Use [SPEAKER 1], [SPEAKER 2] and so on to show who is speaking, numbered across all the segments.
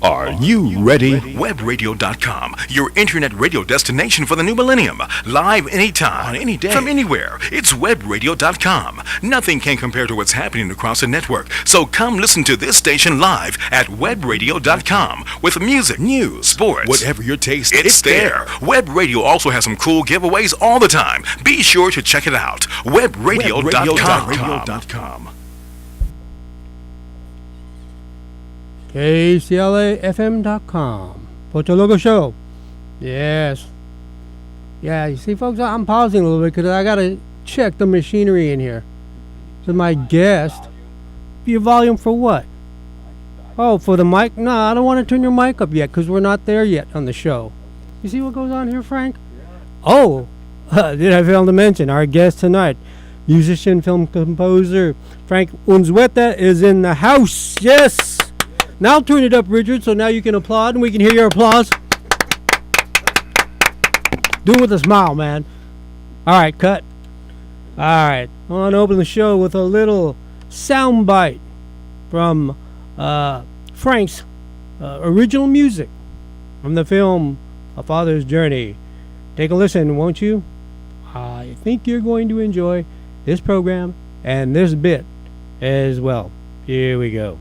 [SPEAKER 1] Are you ready?
[SPEAKER 2] Webradio.com, your internet radio destination for the new millennium. Live anytime, on any day, from anywhere. It's Webradio.com. Nothing can compare to what's happening across the network. So come listen to this station live at Webradio.com with music, news, sports, whatever your taste. It's there. Web Radio also has some cool giveaways all the time. Be sure to check it out. Webradio.com.
[SPEAKER 3] KCLAFM.com. Pocho Loco Show. Yes. Yeah, you see, folks, I'm pausing a little bit because I got to check the machinery in here. So my guest, your volume for what? Oh, for the mic? No, I don't want to turn your mic up yet because we're not there yet on the show. You see what goes on here, Frank? Oh, did I fail to mention our guest tonight, musician, film composer, Frank Unzueta is in the house. Yes. Now turn it up, Richard, so now you can applaud and we can hear your applause. Do it with a smile, man. All right, cut. All right, I want to open the show with a little sound bite from Frank's original music from the film A Father's Journey. Take a listen, won't you? I think you're going to enjoy this program and this bit as well. Here we go.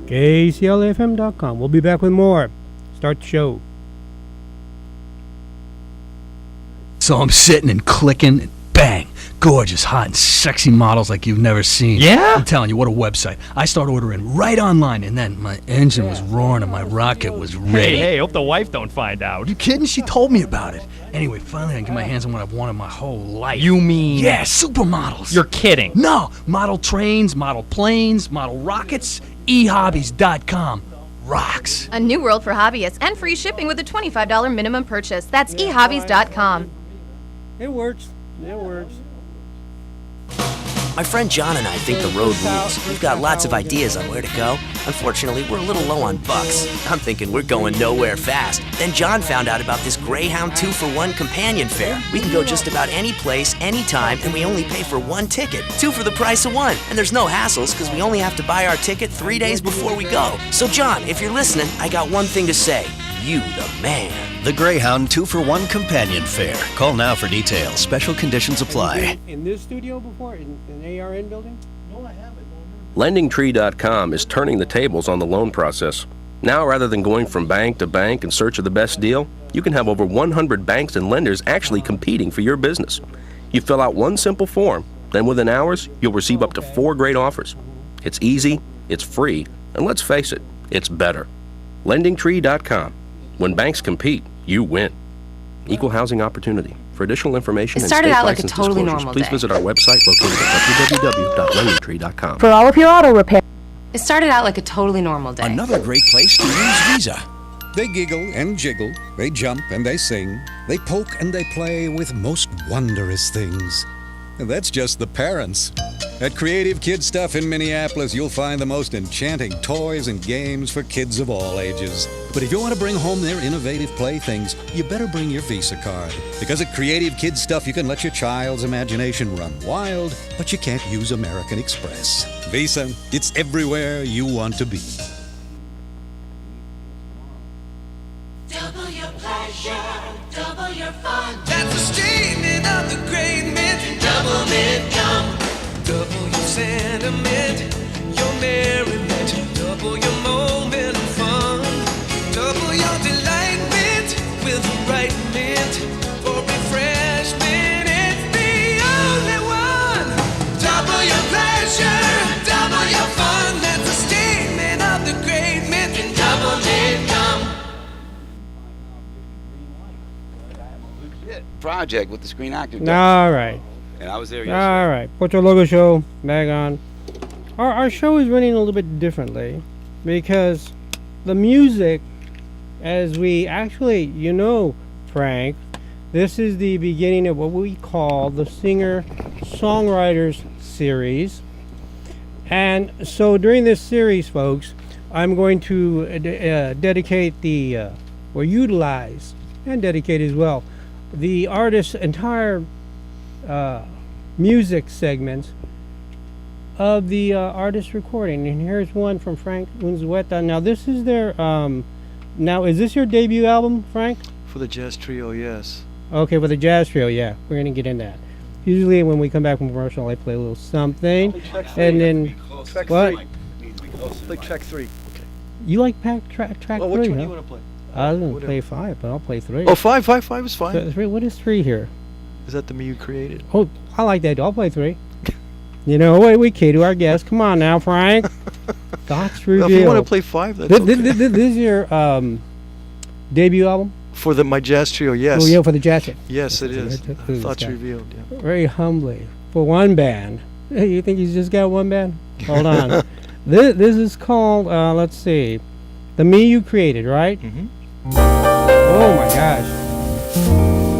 [SPEAKER 3] KCLAFM.com. We'll be back with more. Start the show.
[SPEAKER 4] So I'm sitting and clicking, and bang, gorgeous, hot, and sexy models like you've never seen.
[SPEAKER 5] Yeah?
[SPEAKER 4] I'm telling you, what a website. I start ordering right online, and then my engine was roaring and my rocket was ready.
[SPEAKER 5] Hey, hope the wife don't find out.
[SPEAKER 4] You kidding? She told me about it. Anyway, finally I can get my hands on what I've wanted my whole life.
[SPEAKER 5] You mean?
[SPEAKER 4] Yeah, supermodels.
[SPEAKER 5] You're kidding.
[SPEAKER 4] No, model trains, model planes, model rockets, ehobbies.com. Rocks.
[SPEAKER 6] A new world for hobbyists and free shipping with a $25 minimum purchase. That's ehobbies.com.
[SPEAKER 3] It works. It works.
[SPEAKER 7] My friend John and I think the road rules. We've got lots of ideas on where to go. Unfortunately, we're a little low on bucks. I'm thinking we're going nowhere fast. Then John found out about this Greyhound 2-for-1 companion fare. We can go just about any place, anytime, and we only pay for one ticket. 2 for the price of 1. And there's no hassles because we only have to buy our ticket 3 days before we go. So John, if you're listening, I got one thing to say. You the man.
[SPEAKER 8] The Greyhound 2-for-1 companion fare. Call now for details. Special conditions apply.
[SPEAKER 3] In this studio before? In the ARN building? No, I haven't.
[SPEAKER 9] LendingTree.com is turning the tables on the loan process. Now, rather than going from bank to bank in search of the best deal, you can have over 100 banks and lenders actually competing for your business. You fill out one simple form, then within hours, you'll receive up to 4 great offers. It's easy, it's free, and let's face it, it's better. LendingTree.com. When banks compete, you win. Equal housing opportunity. For additional information and state license disclosures, please visit our website located at www.lendingtree.com.
[SPEAKER 6] For all of your auto repair. It started out like a totally normal day.
[SPEAKER 8] Another great place to use Visa.
[SPEAKER 10] They giggle and jiggle, they jump and they sing, they poke and they play with most wondrous things. And that's just the parents. At Creative Kid Stuff in Minneapolis, you'll find the most enchanting toys and games for kids of all ages. But if you want to bring home their innovative playthings, you better bring your Visa card. Because at Creative Kid Stuff, you can let your child's imagination run wild, but you can't use American Express. Visa, it's everywhere you want to be.
[SPEAKER 1] Double your pleasure, double your fun. That's the statement of the great mint. Double mint gum. Double your sentiment, your merriment. Double your moment of fun. Double your delight mint with the right mint. For refreshment, it's the only one. Double your pleasure, double your fun. That's the statement of the great mint. And double mint gum.
[SPEAKER 11] Project with the Screen Actor.
[SPEAKER 3] All right.
[SPEAKER 11] And I was there yesterday.
[SPEAKER 3] All right. Pocho Logo Show, back on. Our show is running a little bit differently because the music, as we actually, Frank, this is the beginning of what we call the Singer-songwriter Series. And so during this series, folks, I'm going to dedicate or utilize, and dedicate as well, the artist's entire music segments of the artist recording. And here's one from Frank Unzueta. Now this is their now is this your debut album, Frank?
[SPEAKER 12] For the jazz trio, yes.
[SPEAKER 3] Okay, with the jazz trio, yeah, we're gonna get in that. Usually when we come back from commercial, I play a little something, and then
[SPEAKER 12] Track
[SPEAKER 3] what?
[SPEAKER 12] Play track 3. Okay.
[SPEAKER 3] You like track
[SPEAKER 12] Well,
[SPEAKER 3] 3?
[SPEAKER 12] which one
[SPEAKER 3] huh?
[SPEAKER 12] do you want to play?
[SPEAKER 3] I was gonna play 5, but I'll play 3.
[SPEAKER 12] Oh, 5 is fine.
[SPEAKER 3] So 3, what is 3 here?
[SPEAKER 12] Is that the me you created?
[SPEAKER 3] Oh, I like that. I'll play 3. We cater our guests. Come on now, Frank. Thoughts revealed.
[SPEAKER 12] Well, if you want to play 5, that's okay.
[SPEAKER 3] This is your debut album?
[SPEAKER 12] For my jazz trio, yes.
[SPEAKER 3] Oh, yeah, for the jazz trio.
[SPEAKER 12] Yes, it is. Thoughts revealed, yeah.
[SPEAKER 3] Very humbly. For one band. Hey, you think he's just got one band? Hold on. This is called, let's see, The Me You Created, right?
[SPEAKER 12] Mm-hmm.
[SPEAKER 3] Oh, my gosh.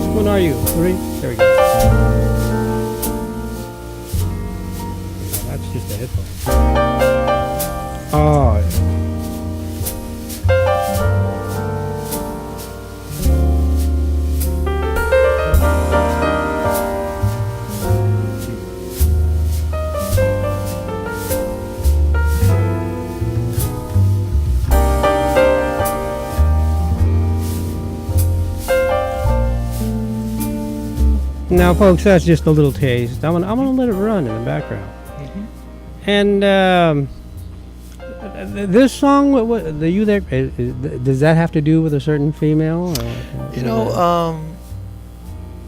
[SPEAKER 3] Which one are you? 3? There we go. That's just a headphone. Oh, yeah. Now, folks, that's just a little taste. I'm gonna let it run in the background. Mm-hmm. And this song, what the you there? Does that have to do with a certain female? Or,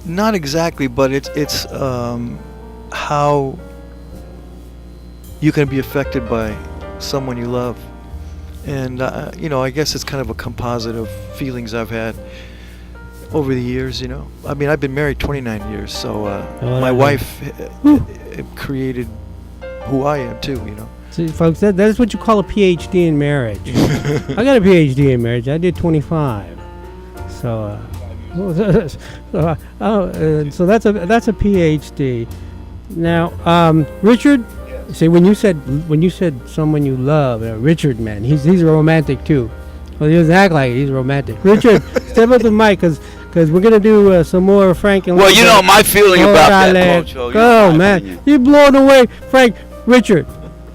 [SPEAKER 12] not exactly, but it's how you can be affected by someone you love, and I guess it's kind of a composite of feelings I've had over the years. I mean, I've been married 29 years, so my wife created who I am too.
[SPEAKER 3] See, folks, that's what you call a PhD in marriage. I got a PhD in marriage. I did 25. So, so that's a PhD. Now, Richard, see, when you said someone you love, Richard, man, he's a romantic too. Well, he doesn't act like he's romantic. Richard, step up the mic, because we're gonna do some more Frank and.
[SPEAKER 11] Well, my feeling about that, Pocho.
[SPEAKER 3] Oh man, you're blown away, Frank. Richard,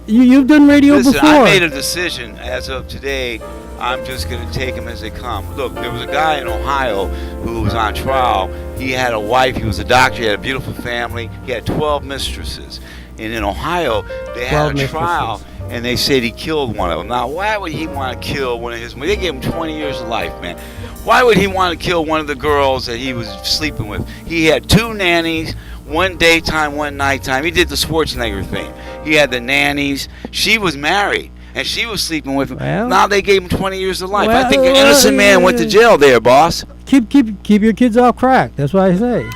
[SPEAKER 3] you've done radio
[SPEAKER 11] Listen,
[SPEAKER 3] before.
[SPEAKER 11] I made a decision as of today. I'm just going to take them as they come. Look, there was a guy in Ohio who was on trial. He had a wife. He was a doctor. He had a beautiful family. He had 12 mistresses. And in Ohio, they had a trial, and they said he killed one of them. Now, why would he want to kill one of his? They gave him 20 years of life, man. Why would he want to kill one of the girls that he was sleeping with? He had 2 nannies, one daytime, one nighttime. He did the Schwarzenegger thing. He had the nannies. She was married, and she was sleeping with him. Well, now they gave him 20 years of life. I think an innocent man went to jail there, boss.
[SPEAKER 3] Keep your kids off crack. That's what I say.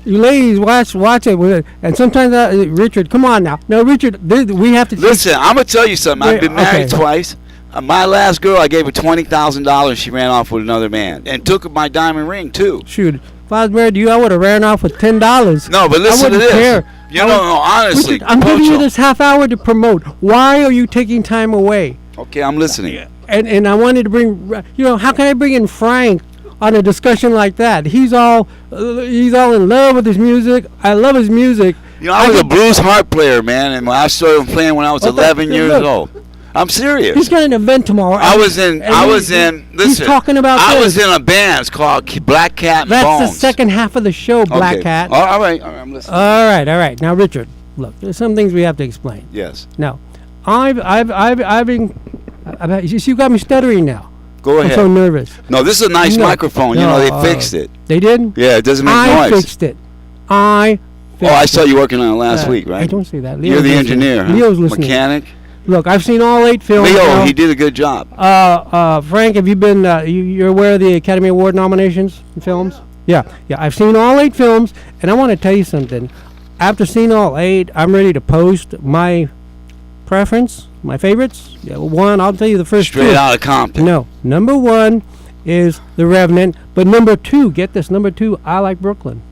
[SPEAKER 3] You ladies, watch it. And sometimes, Richard, come on now. No, Richard, we have to.
[SPEAKER 11] Listen, I'm gonna tell you something. I've been married twice. My last girl, I gave her $20,000. She ran off with another man and took my diamond ring too.
[SPEAKER 3] Shoot, if I was married to you, I would have ran off with $10.
[SPEAKER 11] No, but listen to this.
[SPEAKER 3] Care.
[SPEAKER 11] No, honestly.
[SPEAKER 3] Richard, I'm giving you this half hour to promote. Why are you taking time away?
[SPEAKER 11] Okay, I'm listening.
[SPEAKER 3] And I wanted to bring, how can I bring in Frank on a discussion like that? He's all in love with his music. I love his music.
[SPEAKER 11] I was a blues harp player, man, and I started playing when I was 11 years old. I'm serious.
[SPEAKER 3] He's got an event tomorrow.
[SPEAKER 11] Listen,
[SPEAKER 3] he's talking about
[SPEAKER 11] I was in a band. It's called Black Cat and
[SPEAKER 3] That's
[SPEAKER 11] Bones.
[SPEAKER 3] the second half of the show, Black Cat.
[SPEAKER 11] All right, I'm listening.
[SPEAKER 3] All right. Now, Richard, look, there's some things we have to explain.
[SPEAKER 11] Yes.
[SPEAKER 3] Now, I've been, you got me stuttering now.
[SPEAKER 11] Go ahead.
[SPEAKER 3] I'm so nervous.
[SPEAKER 11] No, this is a nice microphone. They fixed it.
[SPEAKER 3] They did?
[SPEAKER 11] Yeah, it doesn't make noise.
[SPEAKER 3] I fixed it. I
[SPEAKER 11] saw you working on it last week, right?
[SPEAKER 3] I don't say that.
[SPEAKER 11] You're the engineer, huh?
[SPEAKER 3] Leo's listening.
[SPEAKER 11] Mechanic.
[SPEAKER 3] Look, I've seen all 8 films.
[SPEAKER 11] Leo, he did a good job.
[SPEAKER 3] Frank, have you been? You're aware of the Academy Award nominations in films? Yeah. I've seen all 8 films, and I want to tell you something. After seeing all 8, I'm ready to post my preference, my favorites. Yeah, one, I'll tell you the first
[SPEAKER 11] Straight out of Compton.
[SPEAKER 3] No, number 1 is The Revenant, but number 2, get this, number 2, I like Brooklyn.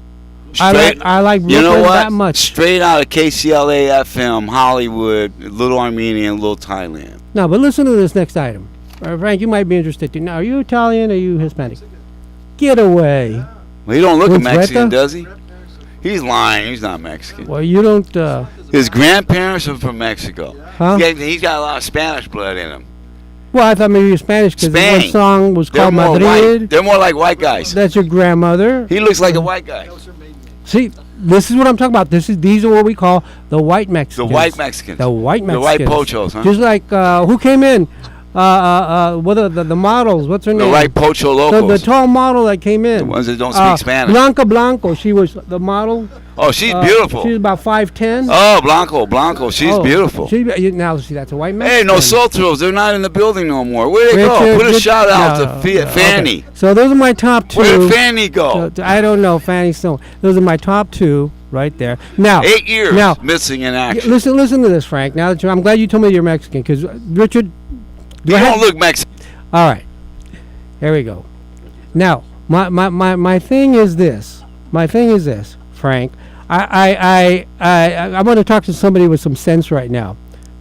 [SPEAKER 3] I like Brooklyn that much.
[SPEAKER 11] Straight out of KCLA FM, Hollywood, Little Armenia, Little Thailand.
[SPEAKER 3] No, but listen to this next item. Frank, you might be interested too. Now, are you Italian or are you Hispanic? Get away.
[SPEAKER 11] Well, he don't look Mexican, does he? He's lying. He's not Mexican.
[SPEAKER 3] Well, you don't...
[SPEAKER 11] His grandparents are from Mexico.
[SPEAKER 3] Huh?
[SPEAKER 11] He's got a lot of Spanish blood in him.
[SPEAKER 3] Well, I thought maybe you're Spanish because one song was called Madrid.
[SPEAKER 11] They're more like white guys.
[SPEAKER 3] That's your grandmother.
[SPEAKER 11] He looks like a white guy.
[SPEAKER 3] See, this is what I'm talking about. These are what we call the white Mexicans.
[SPEAKER 11] The white Mexicans.
[SPEAKER 3] The white Mexicans.
[SPEAKER 11] The white pochos, huh?
[SPEAKER 3] Just like, who came in? What are the models? What's her name?
[SPEAKER 11] The white pocho locals.
[SPEAKER 3] The tall model that came in.
[SPEAKER 11] The ones that don't speak Spanish.
[SPEAKER 3] Blanca Blanco. She was the model.
[SPEAKER 11] Oh, she's beautiful.
[SPEAKER 3] She's about 5'10".
[SPEAKER 11] Oh, Blanco. She's beautiful.
[SPEAKER 3] Now, see, that's a white Mexican.
[SPEAKER 11] Hey, no soul thrills. They're not in the building no more. Where'd they go? Put a shout out to Fanny.
[SPEAKER 3] Okay. So those are my top 2.
[SPEAKER 11] Where did Fanny go?
[SPEAKER 3] I don't know. Fanny Stone. Those are my top 2 right there. Now,
[SPEAKER 11] 8 years missing in action.
[SPEAKER 3] Listen to this, Frank. Now that I'm glad you told me you're Mexican, because Richard,
[SPEAKER 11] you don't look Mexican.
[SPEAKER 3] All right, here we go. Now, my thing is this. Frank. I want to talk to somebody with some sense right now,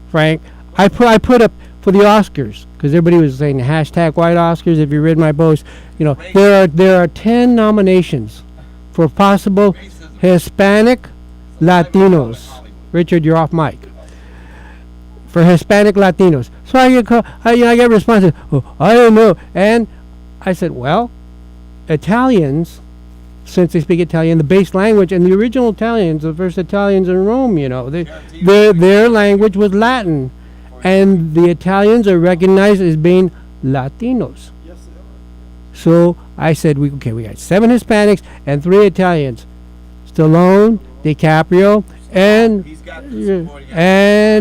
[SPEAKER 3] Frank. I put up for the Oscars because everybody was saying hashtag white Oscars. If you read my post, there are 10 nominations for possible Hispanic Latinos. Richard, you're off mic. For Hispanic Latinos. So I get responses. Oh, I don't know. And I said, well, Italians, since they speak Italian, the base language, and the original Italians, the first Italians in Rome, their language was Latin. And the Italians are recognized as being Latinos. So I said, we got 7 Hispanics and 3 Italians. Stallone, DiCaprio, and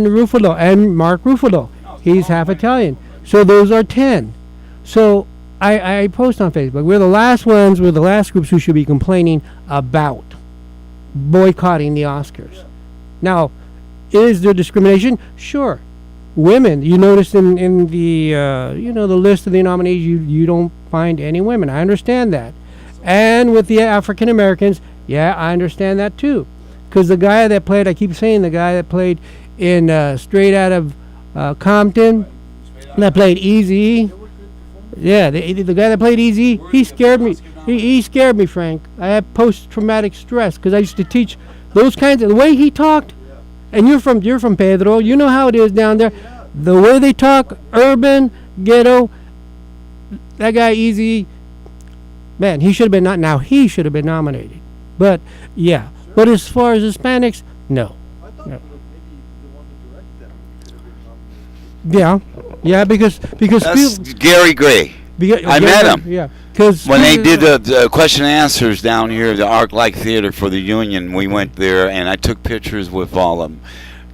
[SPEAKER 3] Ruffalo, and Mark Ruffalo. He's half Italian. So those are 10. So I post on Facebook. We're the last groups who should be complaining about boycotting the Oscars. Now, is there discrimination? Sure. Women, you notice in the the list of the nominees, you don't find any women. I understand that. And with the African Americans, yeah, I understand that too. Because the guy that played, I keep saying the guy that played in Straight Out of Compton, that played Easy. Yeah, the guy that played Easy, he scared me. He scared me, Frank. I had post-traumatic stress because I used to teach those kinds of, the way he talked. And you're from Pedro. You know how it is down there. The way they talk, urban, ghetto. That guy Easy, man, he should have been he should have been nominated. But yeah. But as far as Hispanics, no. Yeah, because
[SPEAKER 11] that's Gary Gray. I met him.
[SPEAKER 3] Yeah, because
[SPEAKER 11] when they did the question and answers down here, the ArcLight Theater for the Union, we went there and I took pictures with all of them.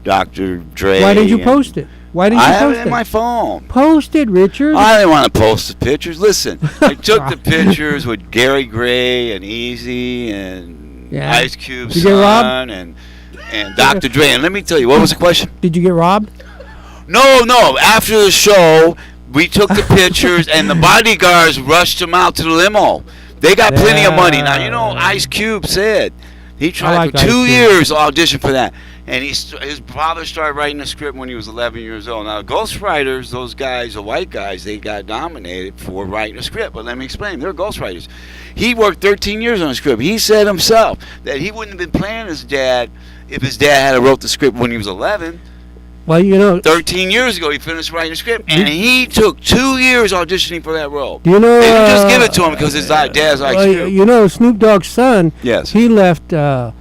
[SPEAKER 11] Dr. Dre.
[SPEAKER 3] Why didn't you post it? Why didn't you post it?
[SPEAKER 11] I have it in my phone.
[SPEAKER 3] Post it, Richard.
[SPEAKER 11] I didn't want to post the pictures. Listen, I took the pictures with Gary Gray and Easy and Ice Cube's son and Dr. Dre. And let me tell you, what was the question?
[SPEAKER 3] Did you get robbed?
[SPEAKER 11] No. After the show, we took the pictures and the bodyguards rushed them out to the limo. They got plenty of money. Now, Ice Cube said He tried for 2 years to audition for that. And his father started writing the script when he was 11 years old. Now, ghostwriters, those guys, the white guys, they got nominated for writing a script. But let me explain. They're ghostwriters. He worked 13 years on the script. He said himself that he wouldn't have been playing his dad if his dad had wrote the script when he was 11.
[SPEAKER 3] Well,
[SPEAKER 11] 13 years ago, he finished writing the script, and he took 2 years auditioning for that role.
[SPEAKER 3] Do you know?
[SPEAKER 11] They didn't just give it to him because his dad's IQ.
[SPEAKER 3] Snoop Dogg's son.
[SPEAKER 11] Yes.
[SPEAKER 3] He left a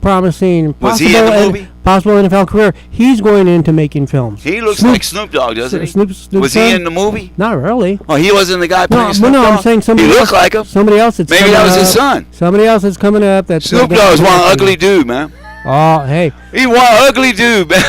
[SPEAKER 3] promising
[SPEAKER 11] Was he in the movie?
[SPEAKER 3] possible NFL career. He's going into making films.
[SPEAKER 11] He looks like Snoop Dogg, doesn't he?
[SPEAKER 3] Snoop's
[SPEAKER 11] Was he
[SPEAKER 3] son?
[SPEAKER 11] in the movie?
[SPEAKER 3] Not really.
[SPEAKER 11] Oh, he wasn't the guy playing Snoop
[SPEAKER 3] No,
[SPEAKER 11] Dogg?
[SPEAKER 3] I'm saying somebody.
[SPEAKER 11] He
[SPEAKER 3] else,
[SPEAKER 11] looked like him.
[SPEAKER 3] Somebody else that's
[SPEAKER 11] Maybe
[SPEAKER 3] coming
[SPEAKER 11] that was
[SPEAKER 3] up.
[SPEAKER 11] his son.
[SPEAKER 3] Somebody else that's coming up. That's
[SPEAKER 11] Snoop Dogg is one ugly dude, man.
[SPEAKER 3] Oh, hey.
[SPEAKER 11] He one ugly dude, man.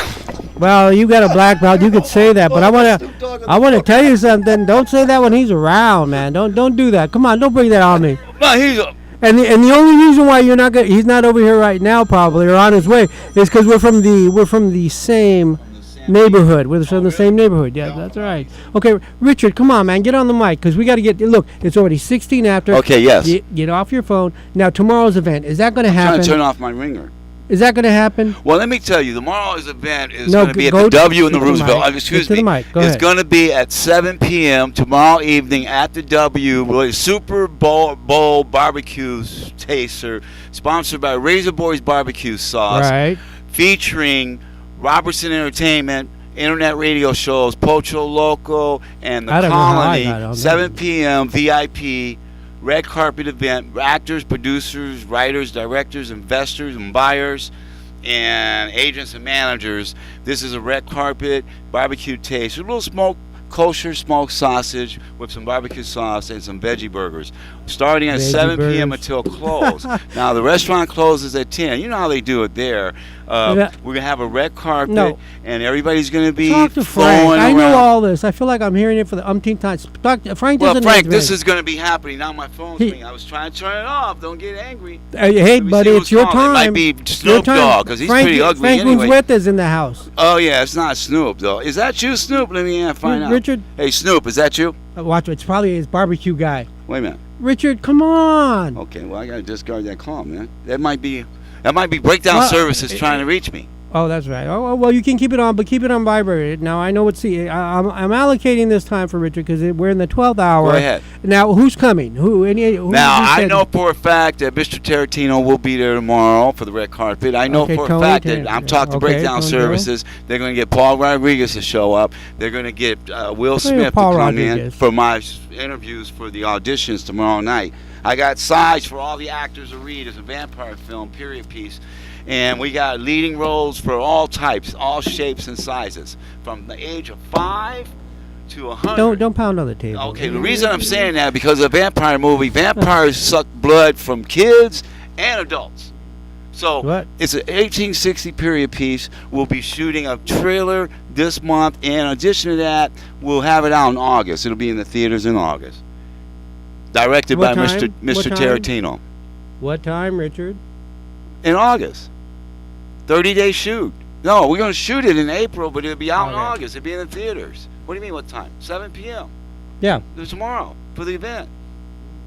[SPEAKER 3] Well, you got a black belt. You could say that, but I want to tell you something. Don't say that when he's around, man. Don't do that. Come on, don't bring that on me.
[SPEAKER 11] No, he's a...
[SPEAKER 3] And the only reason why he's not over here right now, probably, or on his way, is because we're from the same neighborhood. We're from the same neighborhood. Yeah, that's right. Okay, Richard, come on, man, get on the mic because we got to get. Look, it's already 16 after.
[SPEAKER 11] Okay, yes.
[SPEAKER 3] Get off your phone now. Tomorrow's event, is that going to happen?
[SPEAKER 11] I'm trying to turn off my ringer.
[SPEAKER 3] Is that going to happen?
[SPEAKER 11] Well, let me tell you, tomorrow's event is going to be at the W in the Roosevelt. Excuse me. It's going to be at 7 p.m. tomorrow evening at the W with a Super Bowl barbecue taster sponsored by Razor Boys Barbecue Sauce.
[SPEAKER 3] Right.
[SPEAKER 11] Featuring Robertson Entertainment, internet radio shows, Pocho Loco, and The Colony. 7 p.m. VIP. Red carpet event, actors, producers, writers, directors, investors, and buyers, and agents and managers. This is a red carpet barbecue taste. A little kosher smoked sausage with some barbecue sauce and some veggie burgers. Starting at 7 p.m. until close. Now, the restaurant closes at 10. You know how they do it there. We're going to have a red carpet, and everybody's going to be
[SPEAKER 3] Talk to Frank. I know all this. I feel like I'm hearing it for the umpteenth time. Frank doesn't know
[SPEAKER 11] this is going to be happening. Now my phone's ringing. I was trying to turn it off. Don't get angry.
[SPEAKER 3] Hey, buddy, it's your time.
[SPEAKER 11] It might be Snoop Dogg, because he's pretty ugly
[SPEAKER 3] Frank
[SPEAKER 11] anyway.
[SPEAKER 3] Frank Unzueta's in the house.
[SPEAKER 11] Oh, yeah, it's not Snoop, though. Is that you, Snoop? Let me find out.
[SPEAKER 3] Richard?
[SPEAKER 11] Hey, Snoop, is that you?
[SPEAKER 3] Watch it. It's probably his barbecue guy.
[SPEAKER 11] Wait a minute.
[SPEAKER 3] Richard, come on.
[SPEAKER 11] Okay, well, I got to discard that call, man. That might be breakdown services trying to reach me.
[SPEAKER 3] Oh, that's right. Oh, well, you can keep it on, but keep it on vibrated. Now, I know I'm allocating this time for Richard because we're in the 12th hour.
[SPEAKER 11] Go ahead.
[SPEAKER 3] Now, who's coming?
[SPEAKER 11] I know for a fact that Mr. Tarantino will be there tomorrow for the red carpet. I know for a fact that I'm talking to breakdown services. They're going to get Paul Rodriguez to show up. They're going to get Will Smith to come in for my interviews for the auditions tomorrow night. I got sides for all the actors to read. It's a vampire film, period piece. And we got leading roles for all types, all shapes and sizes, from the age of 5 to 100.
[SPEAKER 3] Don't pound on the table.
[SPEAKER 11] Okay, the reason I'm saying that because of a vampire movie, vampires suck blood from kids and adults. So it's an 1860 period piece. We'll be shooting a trailer this month. In addition to that, we'll have it out in August. It'll be in the theaters in August. Directed by Mr. Tarantino.
[SPEAKER 3] What time, Richard?
[SPEAKER 11] In August. 30-day shoot. No, we're going to shoot it in April, but it'll be out in August. It'll be in the theaters. What do you mean what time? 7 p.m.
[SPEAKER 3] Yeah.
[SPEAKER 11] Tomorrow for the event.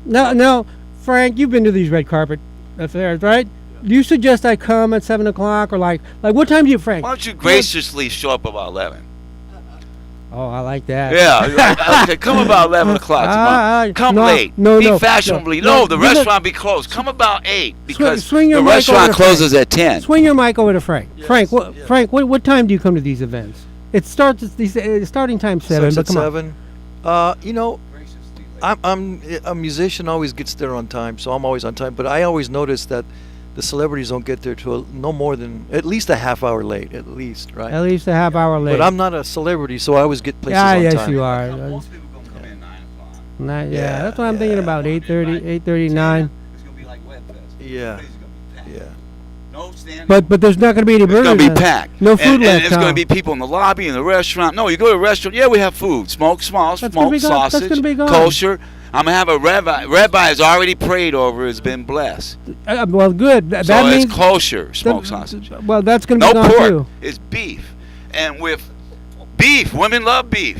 [SPEAKER 3] No, Frank, you've been to these red carpet affairs, right? Do you suggest I come at 7 o'clock or like what time do you, Frank?
[SPEAKER 11] Why don't you graciously show up about 11?
[SPEAKER 3] Oh, I like that.
[SPEAKER 11] Yeah. Okay, come about 11 o'clock tomorrow. Come late. Be fashionably. No, the restaurant be closed. Come about 8 because the restaurant closes at 10.
[SPEAKER 3] Swing your mic over to Frank. Yes, Frank, what time do you come to these events? It starts at starting time 7.
[SPEAKER 12] Starts at 7. I'm a musician. Always gets there on time, so I'm always on time. But I always notice that the celebrities don't get there till no more than at least a half hour late, at least, right?
[SPEAKER 3] At least a half hour late.
[SPEAKER 12] But I'm not a celebrity, so I always get places on time.
[SPEAKER 3] Yes, you are. Most people gonna come in 9 o'clock. Yeah, that's what I'm thinking about. 8:30, 8:30, 9.
[SPEAKER 11] It's gonna be like Web Fest.
[SPEAKER 12] Yeah.
[SPEAKER 11] No standing.
[SPEAKER 3] But there's not gonna be any burgers.
[SPEAKER 11] It's gonna be packed.
[SPEAKER 3] No food left.
[SPEAKER 11] And there's gonna be people in the lobby in the restaurant. No, you go to a restaurant. Yeah, we have food. Smoked sausage, kosher. I'm going to have a rabbi has already prayed over, has been blessed.
[SPEAKER 3] Well, good. That
[SPEAKER 11] so
[SPEAKER 3] means
[SPEAKER 11] it's kosher smoked sausage.
[SPEAKER 3] Well, that's going to be
[SPEAKER 11] no
[SPEAKER 3] gone
[SPEAKER 11] pork.
[SPEAKER 3] Too.
[SPEAKER 11] It's beef. And with beef, women love beef.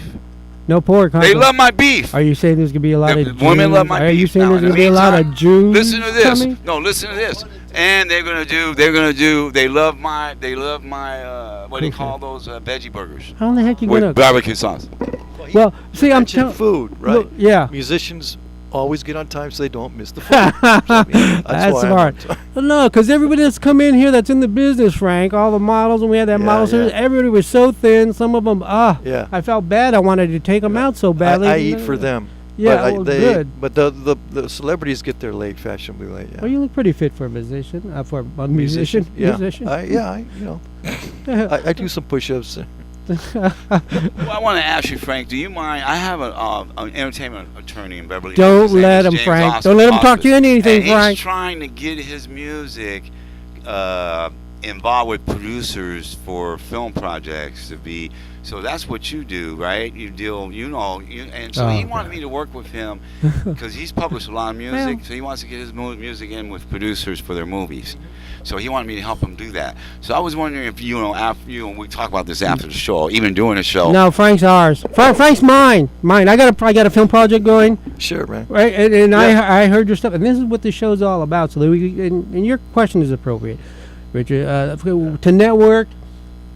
[SPEAKER 3] No pork, huh?
[SPEAKER 11] They love my beef.
[SPEAKER 3] Are you saying there's gonna be a lot of Jews?
[SPEAKER 11] Women love my beef.
[SPEAKER 3] Are you saying
[SPEAKER 11] Now,
[SPEAKER 3] there's
[SPEAKER 11] in
[SPEAKER 3] gonna
[SPEAKER 11] the
[SPEAKER 3] be a lot
[SPEAKER 11] meantime,
[SPEAKER 3] of Jews?
[SPEAKER 11] Listen to this.
[SPEAKER 3] coming?
[SPEAKER 11] No, listen to this. And they love my what do you call those veggie burgers?
[SPEAKER 3] How in the heck you
[SPEAKER 11] with
[SPEAKER 3] gonna?
[SPEAKER 11] barbecue sauce.
[SPEAKER 3] Well, see, I'm
[SPEAKER 12] Mentioned
[SPEAKER 3] telling.
[SPEAKER 12] food, right?
[SPEAKER 3] Look, yeah.
[SPEAKER 12] Musicians always get on time so they don't miss the food. That's
[SPEAKER 3] That's
[SPEAKER 12] why I'm
[SPEAKER 3] smart.
[SPEAKER 12] on time.
[SPEAKER 3] Well, no, because everybody that's come in here that's in the business, Frank, all the models, and we had that
[SPEAKER 12] Yeah,
[SPEAKER 3] model service,
[SPEAKER 12] yeah.
[SPEAKER 3] everybody was so thin. Some of them,
[SPEAKER 12] Yeah.
[SPEAKER 3] I felt bad. I wanted to take them out so badly.
[SPEAKER 12] I eat for them.
[SPEAKER 3] Yeah,
[SPEAKER 12] but
[SPEAKER 3] well,
[SPEAKER 12] they,
[SPEAKER 3] good.
[SPEAKER 12] But the celebrities get there late, fashionably late. Yeah.
[SPEAKER 3] Well, you look pretty fit for a musician. For a musician.
[SPEAKER 12] Yeah.
[SPEAKER 3] Musician.
[SPEAKER 12] I do some push-ups.
[SPEAKER 11] Well, I want to ask you, Frank. Do you mind? I have an entertainment attorney in Beverly
[SPEAKER 3] Don't
[SPEAKER 11] Hills. His name
[SPEAKER 3] let
[SPEAKER 11] is
[SPEAKER 3] him,
[SPEAKER 11] James
[SPEAKER 3] Frank.
[SPEAKER 11] Osmond's
[SPEAKER 3] Don't let him talk
[SPEAKER 11] office.
[SPEAKER 3] to you anything,
[SPEAKER 11] And
[SPEAKER 3] Frank.
[SPEAKER 11] He's trying to get his music involved with producers for film projects to be. So that's what you do, right? You deal, and so he wanted me to work with him because he's published a lot of music.
[SPEAKER 3] Well.
[SPEAKER 11] So he wants to get his music in with producers for their movies. So he wanted me to help him do that. So I was wondering if after we talk about this after the show, even during the show.
[SPEAKER 3] No, Frank's ours. Frank's mine. I got a film project going.
[SPEAKER 12] Sure, man.
[SPEAKER 3] Right, and I heard your stuff, and this is what the show's all about. So that and your question is appropriate, Richard, to network.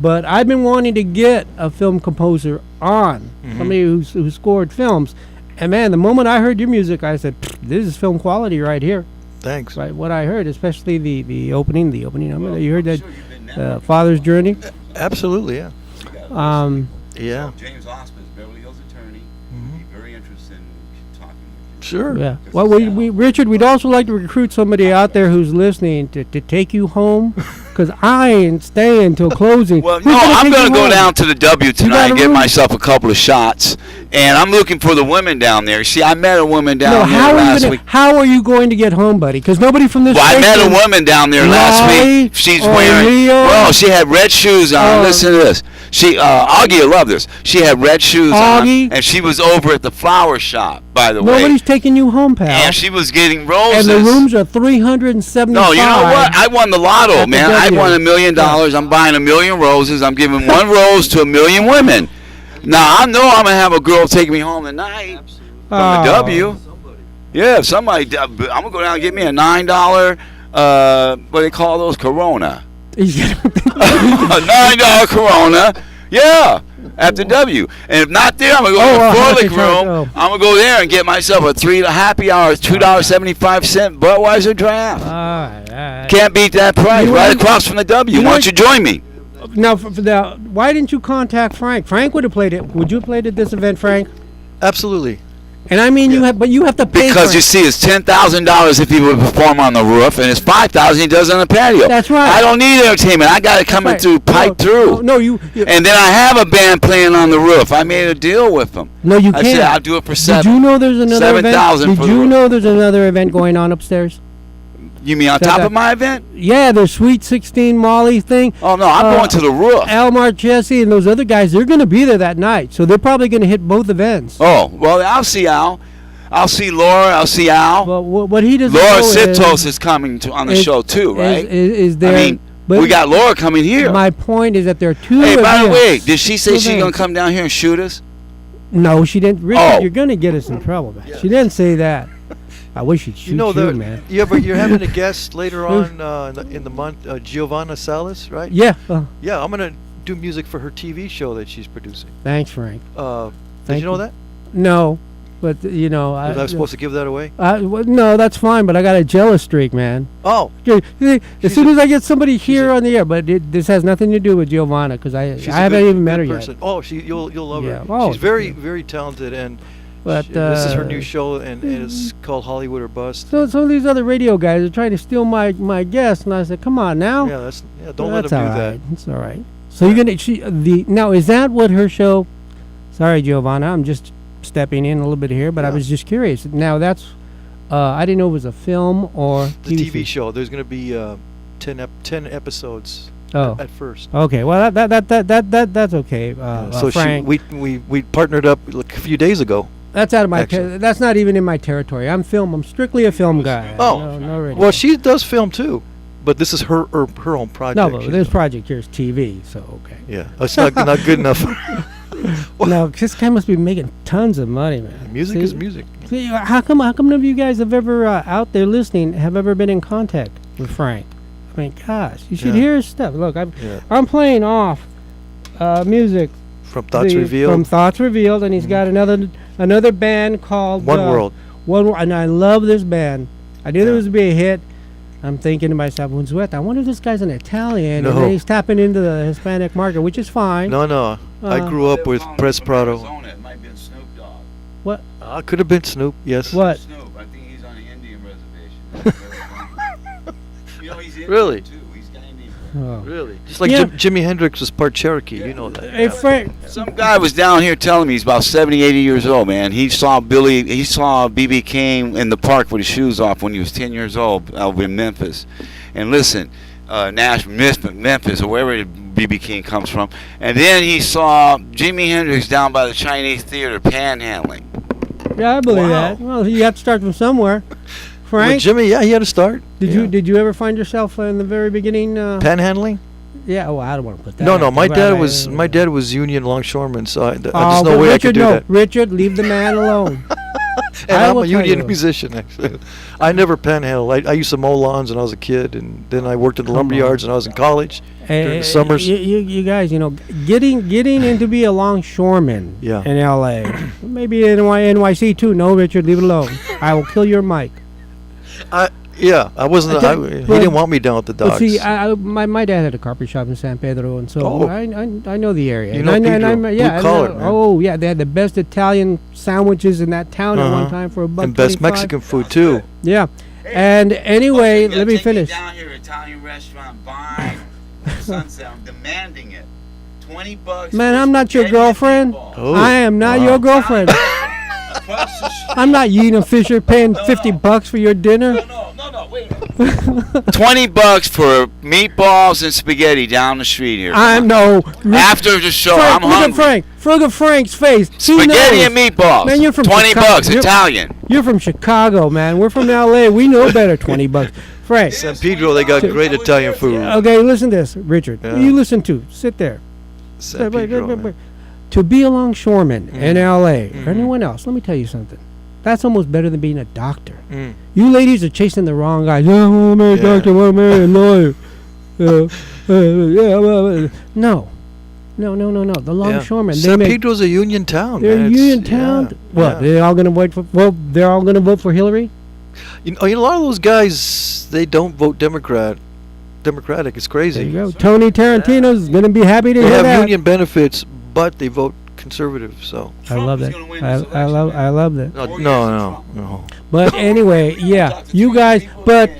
[SPEAKER 3] But I've been wanting to get a film composer on, somebody who scored films, and man, the moment I heard your music, I said, "This is film quality right here."
[SPEAKER 12] Thanks.
[SPEAKER 3] Right, what I heard, especially the opening number. You heard that Father's Journey.
[SPEAKER 12] Absolutely, yeah. Yeah.
[SPEAKER 11] James Osmond, Beverly Hills attorney. He'd be very interested in talking with you.
[SPEAKER 12] Sure.
[SPEAKER 3] Yeah. Well, Richard, we'd also like to recruit somebody out there who's listening to take you home, because I ain't staying till closing.
[SPEAKER 11] Well,
[SPEAKER 3] Who's
[SPEAKER 11] no, I'm
[SPEAKER 3] take
[SPEAKER 11] going
[SPEAKER 3] you
[SPEAKER 11] to go
[SPEAKER 3] home?
[SPEAKER 11] down to the W tonight and
[SPEAKER 3] a
[SPEAKER 11] get
[SPEAKER 3] room?
[SPEAKER 11] myself a couple of shots. And I'm looking for the women down there. See, I met a woman
[SPEAKER 3] No,
[SPEAKER 11] down there last week.
[SPEAKER 3] how are you going to get home, buddy? Because nobody from this.
[SPEAKER 11] Well, I met a
[SPEAKER 3] station-
[SPEAKER 11] woman down there last
[SPEAKER 3] Lie
[SPEAKER 11] week. She's
[SPEAKER 3] or
[SPEAKER 11] wearing.
[SPEAKER 3] Leo?
[SPEAKER 11] Well, she had red shoes on. Listen to this. She, Augie, will love this. She had red shoes
[SPEAKER 3] Augie?
[SPEAKER 11] on, and she was over at the flower shop. By the way,
[SPEAKER 3] Nobody's taking you home, pal.
[SPEAKER 11] and she was getting roses.
[SPEAKER 3] And the rooms are $375.
[SPEAKER 11] No, you know what? I won the lotto,
[SPEAKER 3] At the
[SPEAKER 11] man. I
[SPEAKER 3] W.
[SPEAKER 11] won $1 million. I'm buying 1 million roses. I'm giving one rose to 1 million women. Now, I know I'm going to have a girl take me home tonight from the W. Yeah, somebody. I'm going to go down and get me a $9, what do they call those? Corona. A $9 Corona. Yeah. At the W. And if not there, I'm going to go to the Frolic room. I'm going to go there and get myself a happy hour, $2.75 Budweiser draft.
[SPEAKER 3] All right.
[SPEAKER 11] Can't beat that price. Right across from the W. Why don't you join me?
[SPEAKER 3] Now, why didn't you contact Frank? Frank would have played it. Would you have played at this event, Frank?
[SPEAKER 12] Absolutely.
[SPEAKER 3] And I mean, you have to pay.
[SPEAKER 11] Because
[SPEAKER 3] for
[SPEAKER 11] you
[SPEAKER 3] it.
[SPEAKER 11] see, it's $10,000 if he would perform on the roof, and it's $5,000 he does on the patio.
[SPEAKER 3] That's right.
[SPEAKER 11] I don't need entertainment. I got it coming through, pipe through.
[SPEAKER 3] No, you.
[SPEAKER 11] And then I have a band playing on the roof. I made a deal with them.
[SPEAKER 3] No, you
[SPEAKER 11] I
[SPEAKER 3] can't.
[SPEAKER 11] said I'll do it for
[SPEAKER 3] Did you know there's another event?
[SPEAKER 11] 7,000
[SPEAKER 3] Did
[SPEAKER 11] for the
[SPEAKER 3] you
[SPEAKER 11] roof.
[SPEAKER 3] know there's another event going on upstairs?
[SPEAKER 11] You mean on top of my event?
[SPEAKER 3] Yeah, the Sweet 16 Molly thing.
[SPEAKER 11] Oh no, I'm going to the roof.
[SPEAKER 3] Al Marchesi and those other guys, they're going to be there that night, so they're probably going to hit both events.
[SPEAKER 11] Oh well, I'll see Al. I'll see Laura. I'll see Al.
[SPEAKER 3] Well, what he doesn't
[SPEAKER 11] Laura
[SPEAKER 3] know
[SPEAKER 11] Sitos is coming on the show too, right?
[SPEAKER 3] Is there?
[SPEAKER 11] I mean,
[SPEAKER 3] but
[SPEAKER 11] we got Laura coming here.
[SPEAKER 3] My point is that there are two.
[SPEAKER 11] Hey, by the
[SPEAKER 3] events.
[SPEAKER 11] way, did she say
[SPEAKER 3] Two
[SPEAKER 11] she's gonna
[SPEAKER 3] events.
[SPEAKER 11] come down here and shoot us?
[SPEAKER 3] No, she didn't. Richard,
[SPEAKER 11] Oh.
[SPEAKER 3] you're going to get us in trouble, man. She didn't say that. I wish she'd shoot man.
[SPEAKER 12] You're having a guest later on in the month, Giovanna Salas, right?
[SPEAKER 3] Yeah.
[SPEAKER 12] Yeah, I'm gonna do music for her TV show that she's producing.
[SPEAKER 3] Thanks, Frank.
[SPEAKER 12] Did you know that?
[SPEAKER 3] No, but you know,
[SPEAKER 12] Was I supposed to give that away?
[SPEAKER 3] No, that's fine. But I got a jealous streak, man.
[SPEAKER 12] Oh.
[SPEAKER 3] As soon as I get somebody here on the air, but this has nothing to do with Giovanna because I haven't even met her
[SPEAKER 12] person.
[SPEAKER 3] yet.
[SPEAKER 12] Oh, you'll love
[SPEAKER 3] Yeah.
[SPEAKER 12] her.
[SPEAKER 3] Oh,
[SPEAKER 12] She's very talented, and
[SPEAKER 3] But
[SPEAKER 12] this is her new show, and it's called Hollywood or Bust.
[SPEAKER 3] So some of these other radio guys are trying to steal my guests, and I said, "Come on now."
[SPEAKER 12] Yeah, don't let
[SPEAKER 3] That's
[SPEAKER 12] them do
[SPEAKER 3] all
[SPEAKER 12] that.
[SPEAKER 3] right. It's all right. So you're gonna now is that what her show? Sorry, Giovanna, I'm just stepping in a little bit here, but I was just curious. Now that's I didn't know it was a film or
[SPEAKER 12] The TV show. There's going to be 10 episodes.
[SPEAKER 3] Oh.
[SPEAKER 12] At first.
[SPEAKER 3] Okay. Well, that's okay.
[SPEAKER 12] So
[SPEAKER 3] Frank.
[SPEAKER 12] we partnered up like a few days ago.
[SPEAKER 3] That's out of my. That's not even in my territory. I'm strictly a film guy.
[SPEAKER 12] Oh.
[SPEAKER 3] No radio.
[SPEAKER 12] Well, she does film too, but this is her own project.
[SPEAKER 3] No, but this project here is TV, so okay.
[SPEAKER 12] Yeah, it's not good enough.
[SPEAKER 3] No, this guy must be making tons of money, man.
[SPEAKER 12] Music is music.
[SPEAKER 3] See, how come none of you guys have ever out there listening have ever been in contact with Frank? I mean, gosh, you should hear his stuff. Look, I'm playing off music
[SPEAKER 12] from Thoughts Revealed.
[SPEAKER 3] From Thoughts Revealed, and he's got another band called
[SPEAKER 12] One World.
[SPEAKER 3] One World, and I love this band. I knew there was to be a hit. I'm thinking to myself, Unzueta, I wonder if this guy's an Italian, and then he's tapping into the Hispanic market, which is fine.
[SPEAKER 12] No. I grew up with Pres Prado.
[SPEAKER 11] It might have been Snoop Dogg.
[SPEAKER 3] What?
[SPEAKER 12] Could have been Snoop, yes.
[SPEAKER 3] What?
[SPEAKER 11] Snoop, I think he's on the Indian reservation. You know, he's Indian
[SPEAKER 12] Really?
[SPEAKER 11] too. He's got Indian.
[SPEAKER 3] Oh.
[SPEAKER 12] Really? Just like Jimi Hendrix was part Cherokee, you know that.
[SPEAKER 3] Hey, Frank.
[SPEAKER 11] Some guy was down here telling me he's about 70, 80 years old, man. He saw B.B. King in the park with his shoes off when he was 10 years old over in Memphis. And listen, Memphis, or wherever B.B. King comes from. And then he saw Jimi Hendrix down by the Chinese Theater panhandling.
[SPEAKER 3] Yeah, I believe that. Well, you have to start from somewhere. Frank?
[SPEAKER 12] With Jimmy, he had to start.
[SPEAKER 3] Did you ever find yourself in the very beginning?
[SPEAKER 12] Panhandling?
[SPEAKER 3] Yeah, well, I don't want to put that.
[SPEAKER 12] No, my dad was Union longshoreman, so there's no way
[SPEAKER 3] Richard,
[SPEAKER 12] I could do that.
[SPEAKER 3] Richard, leave the man alone.
[SPEAKER 12] And I'm a union musician, actually. I never panhandled. I used to mow lawns when I was a kid, and then I worked at the lumber yards when I was in college during the summers.
[SPEAKER 3] You guys, getting into be a longshoreman in L.A., maybe in NYC too. No, Richard, leave it alone. I will kill your mic.
[SPEAKER 12] I wasn't. He didn't want me down at the docks.
[SPEAKER 3] See, my dad had a carpet shop in San Pedro, and so I know the area.
[SPEAKER 12] You know Pedro, blue collar, man.
[SPEAKER 3] Oh yeah, they had the best Italian sandwiches in that town at one time for $1.25.
[SPEAKER 12] And best Mexican food too.
[SPEAKER 3] Yeah, and anyway, let me finish.
[SPEAKER 11] Down here, Italian restaurant, buying sunset. I'm demanding it. $20.
[SPEAKER 3] Man, I'm not your girlfriend.
[SPEAKER 12] Oh,
[SPEAKER 3] I am not your girlfriend. I'm not eating a Fisher paying $50 for your dinner.
[SPEAKER 11] No, wait a minute. $20 for meatballs and spaghetti down the street here.
[SPEAKER 3] After
[SPEAKER 11] the show,
[SPEAKER 3] Frank,
[SPEAKER 11] I'm hungry.
[SPEAKER 3] Look at Frank's face.
[SPEAKER 11] Spaghetti and meatballs.
[SPEAKER 3] Man, you're from
[SPEAKER 11] $20, Italian.
[SPEAKER 3] You're from Chicago, man. We're from L.A. We know better. $20. Frank.
[SPEAKER 12] San Pedro, they got great Italian food.
[SPEAKER 3] Okay, listen to this, Richard.
[SPEAKER 12] Yeah.
[SPEAKER 3] You listen to. Sit there.
[SPEAKER 12] San Pedro,
[SPEAKER 3] to be a longshoreman in L.A. or anyone else, let me tell you something. That's almost better than being a doctor. You ladies are chasing the wrong guys. I want to marry a doctor, I want to marry a lawyer. No. The longshoremen.
[SPEAKER 12] San Pedro's a union town.
[SPEAKER 3] They're a union town. What? They're all going to vote for? Well, they're all going to vote for Hillary.
[SPEAKER 12] You know, a lot of those guys, they don't vote Democratic. It's crazy.
[SPEAKER 3] There you go. Tony Tarantino's going to be happy to hear that.
[SPEAKER 12] They have union benefits, but they vote conservative. So
[SPEAKER 3] I love that. I love that.
[SPEAKER 12] No.
[SPEAKER 3] But anyway, yeah, you guys. But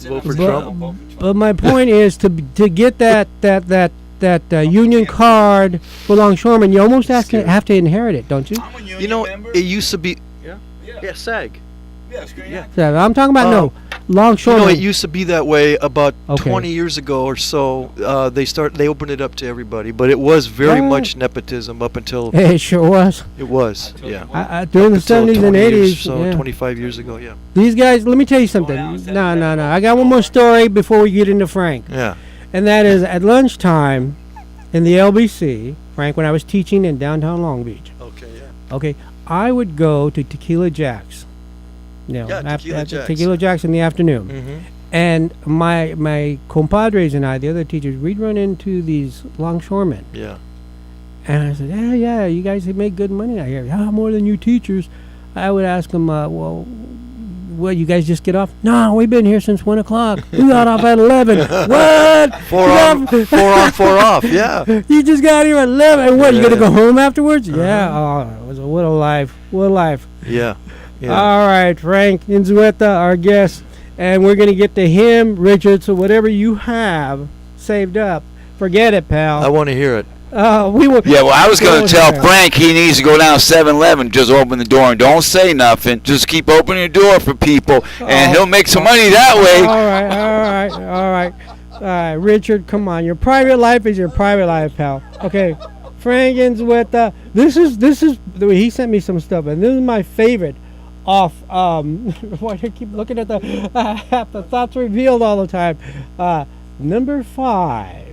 [SPEAKER 12] vote for Trump.
[SPEAKER 3] But my point is to get that union card for longshoremen, you almost have to inherit it, don't you?
[SPEAKER 12] You know, it used to be. Yeah, SAG.
[SPEAKER 3] Yeah, I'm talking about longshoremen.
[SPEAKER 12] You know, it used to be that way about 20 years ago or so. They opened it up to everybody, but it was very much nepotism up until.
[SPEAKER 3] It sure was.
[SPEAKER 12] It was, yeah.
[SPEAKER 3] During the 70s and 80s.
[SPEAKER 12] So 25 years ago, yeah.
[SPEAKER 3] These guys, let me tell you something. No. I got one more story before we get into Frank.
[SPEAKER 12] Yeah.
[SPEAKER 3] And that is at lunchtime in the LBC, Frank, when I was teaching in downtown Long Beach. Okay, I would go to Tequila Jack's. Tequila Jack's in the afternoon. And my compadres and I, the other teachers, we'd run into these longshoremen.
[SPEAKER 12] Yeah.
[SPEAKER 3] And I said, yeah, you guys make good money out here. Yeah, more than you teachers. I would ask them, well, you guys just get off? No, we've been here since 1 o'clock. We got off at 11. What?
[SPEAKER 12] 4 on, 4 off, yeah.
[SPEAKER 3] You just got here at 11. And what, you going to go home afterwards? Yeah. Oh, what a life. What a life.
[SPEAKER 12] Yeah.
[SPEAKER 3] All right, Frank Unzueta, our guest. And we're going to get to him, Richard. So whatever you have saved up, forget it, pal.
[SPEAKER 12] I want to hear it.
[SPEAKER 11] I was going to tell Frank he needs to go down 7-Eleven, just open the door and don't say nothing. Just keep opening the door for people, and he'll make some money that way.
[SPEAKER 3] All right, Richard, come on. Your private life is your private life, pal. Okay, Frank Unzueta. This is he sent me some stuff, and this is my favorite. Why do I keep looking at the Thoughts Revealed all the time? Number 5.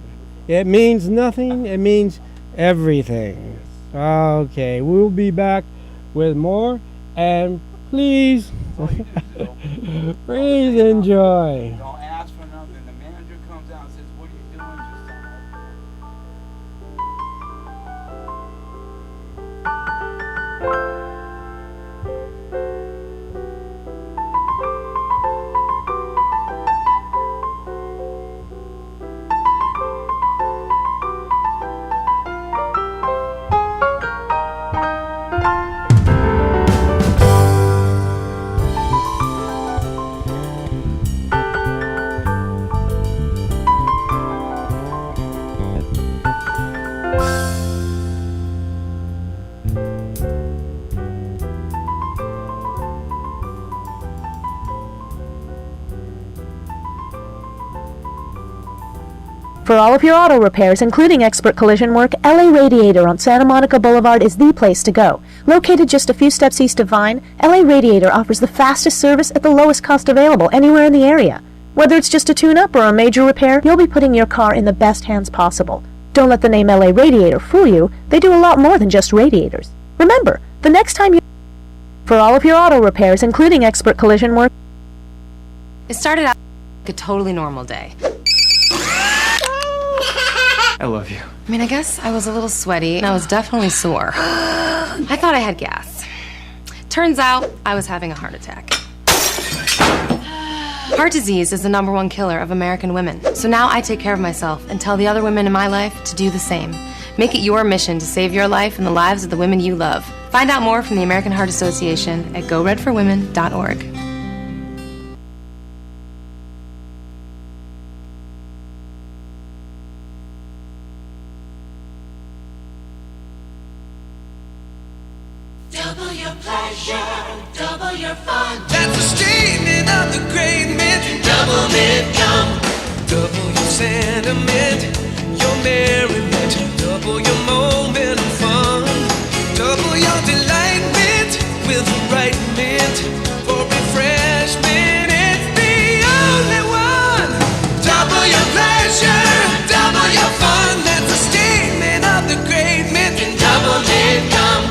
[SPEAKER 3] It means nothing. It means everything. Okay, we'll be back with more, and please, please enjoy.
[SPEAKER 11] Don't ask for nothing. The manager comes out and says, "What are you doing?" Just tell
[SPEAKER 13] For all of your auto repairs, including expert collision work, LA Radiator on Santa Monica Boulevard is the place to go. Located just a few steps east of Vine, LA Radiator offers the fastest service at the lowest cost available anywhere in the area. Whether it's just a tune-up or a major repair, you'll be putting your car in the best hands possible. Don't let the name LA Radiator fool you. They do a lot more than just radiators. Remember, the next time you... For all of your auto repairs, including expert collision work...
[SPEAKER 14] It started out like a totally normal day.
[SPEAKER 15] I love you.
[SPEAKER 14] I mean, I guess I was a little sweaty and I was definitely sore. I thought I had gas. Turns out I was having a heart attack. Heart disease is the #1 killer of American women. So now I take care of myself and tell the other women in my life to do the same. Make it your mission to save your life and the lives of the women you love. Find out more from the American Heart Association at goredforwomen.org.
[SPEAKER 1] Double your pleasure, double your fun. That's the statement of the great men. Double midcom. Double your sentiment, your merriment. Double your moment of fun. Double your delightment with the right mint. For refreshment, it's the only one. Double your pleasure, double your fun. That's the statement of the great men. Double midcom.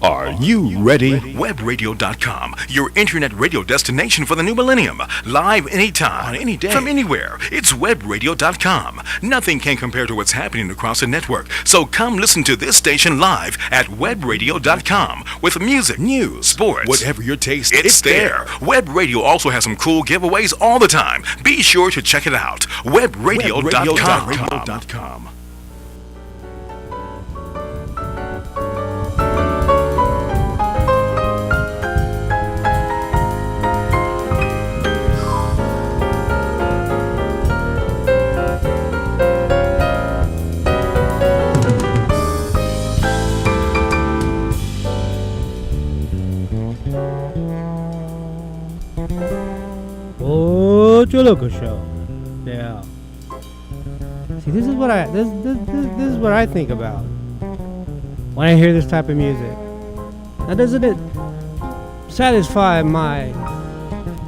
[SPEAKER 2] Are you ready? Webradio.com, your internet radio destination for the new millennium. Live anytime, on any day, from anywhere. It's Webradio.com. Nothing can compare to what's happening across the network. So come listen to this station live at Webradio.com with music, news, sports, whatever your taste, it's there. Web Radio also has some cool giveaways all the time. Be sure to check it out. Webradio.com.
[SPEAKER 3] Local show. Yeah. See, this is what I this is what I think about when I hear this type of music. Now, doesn't it satisfy my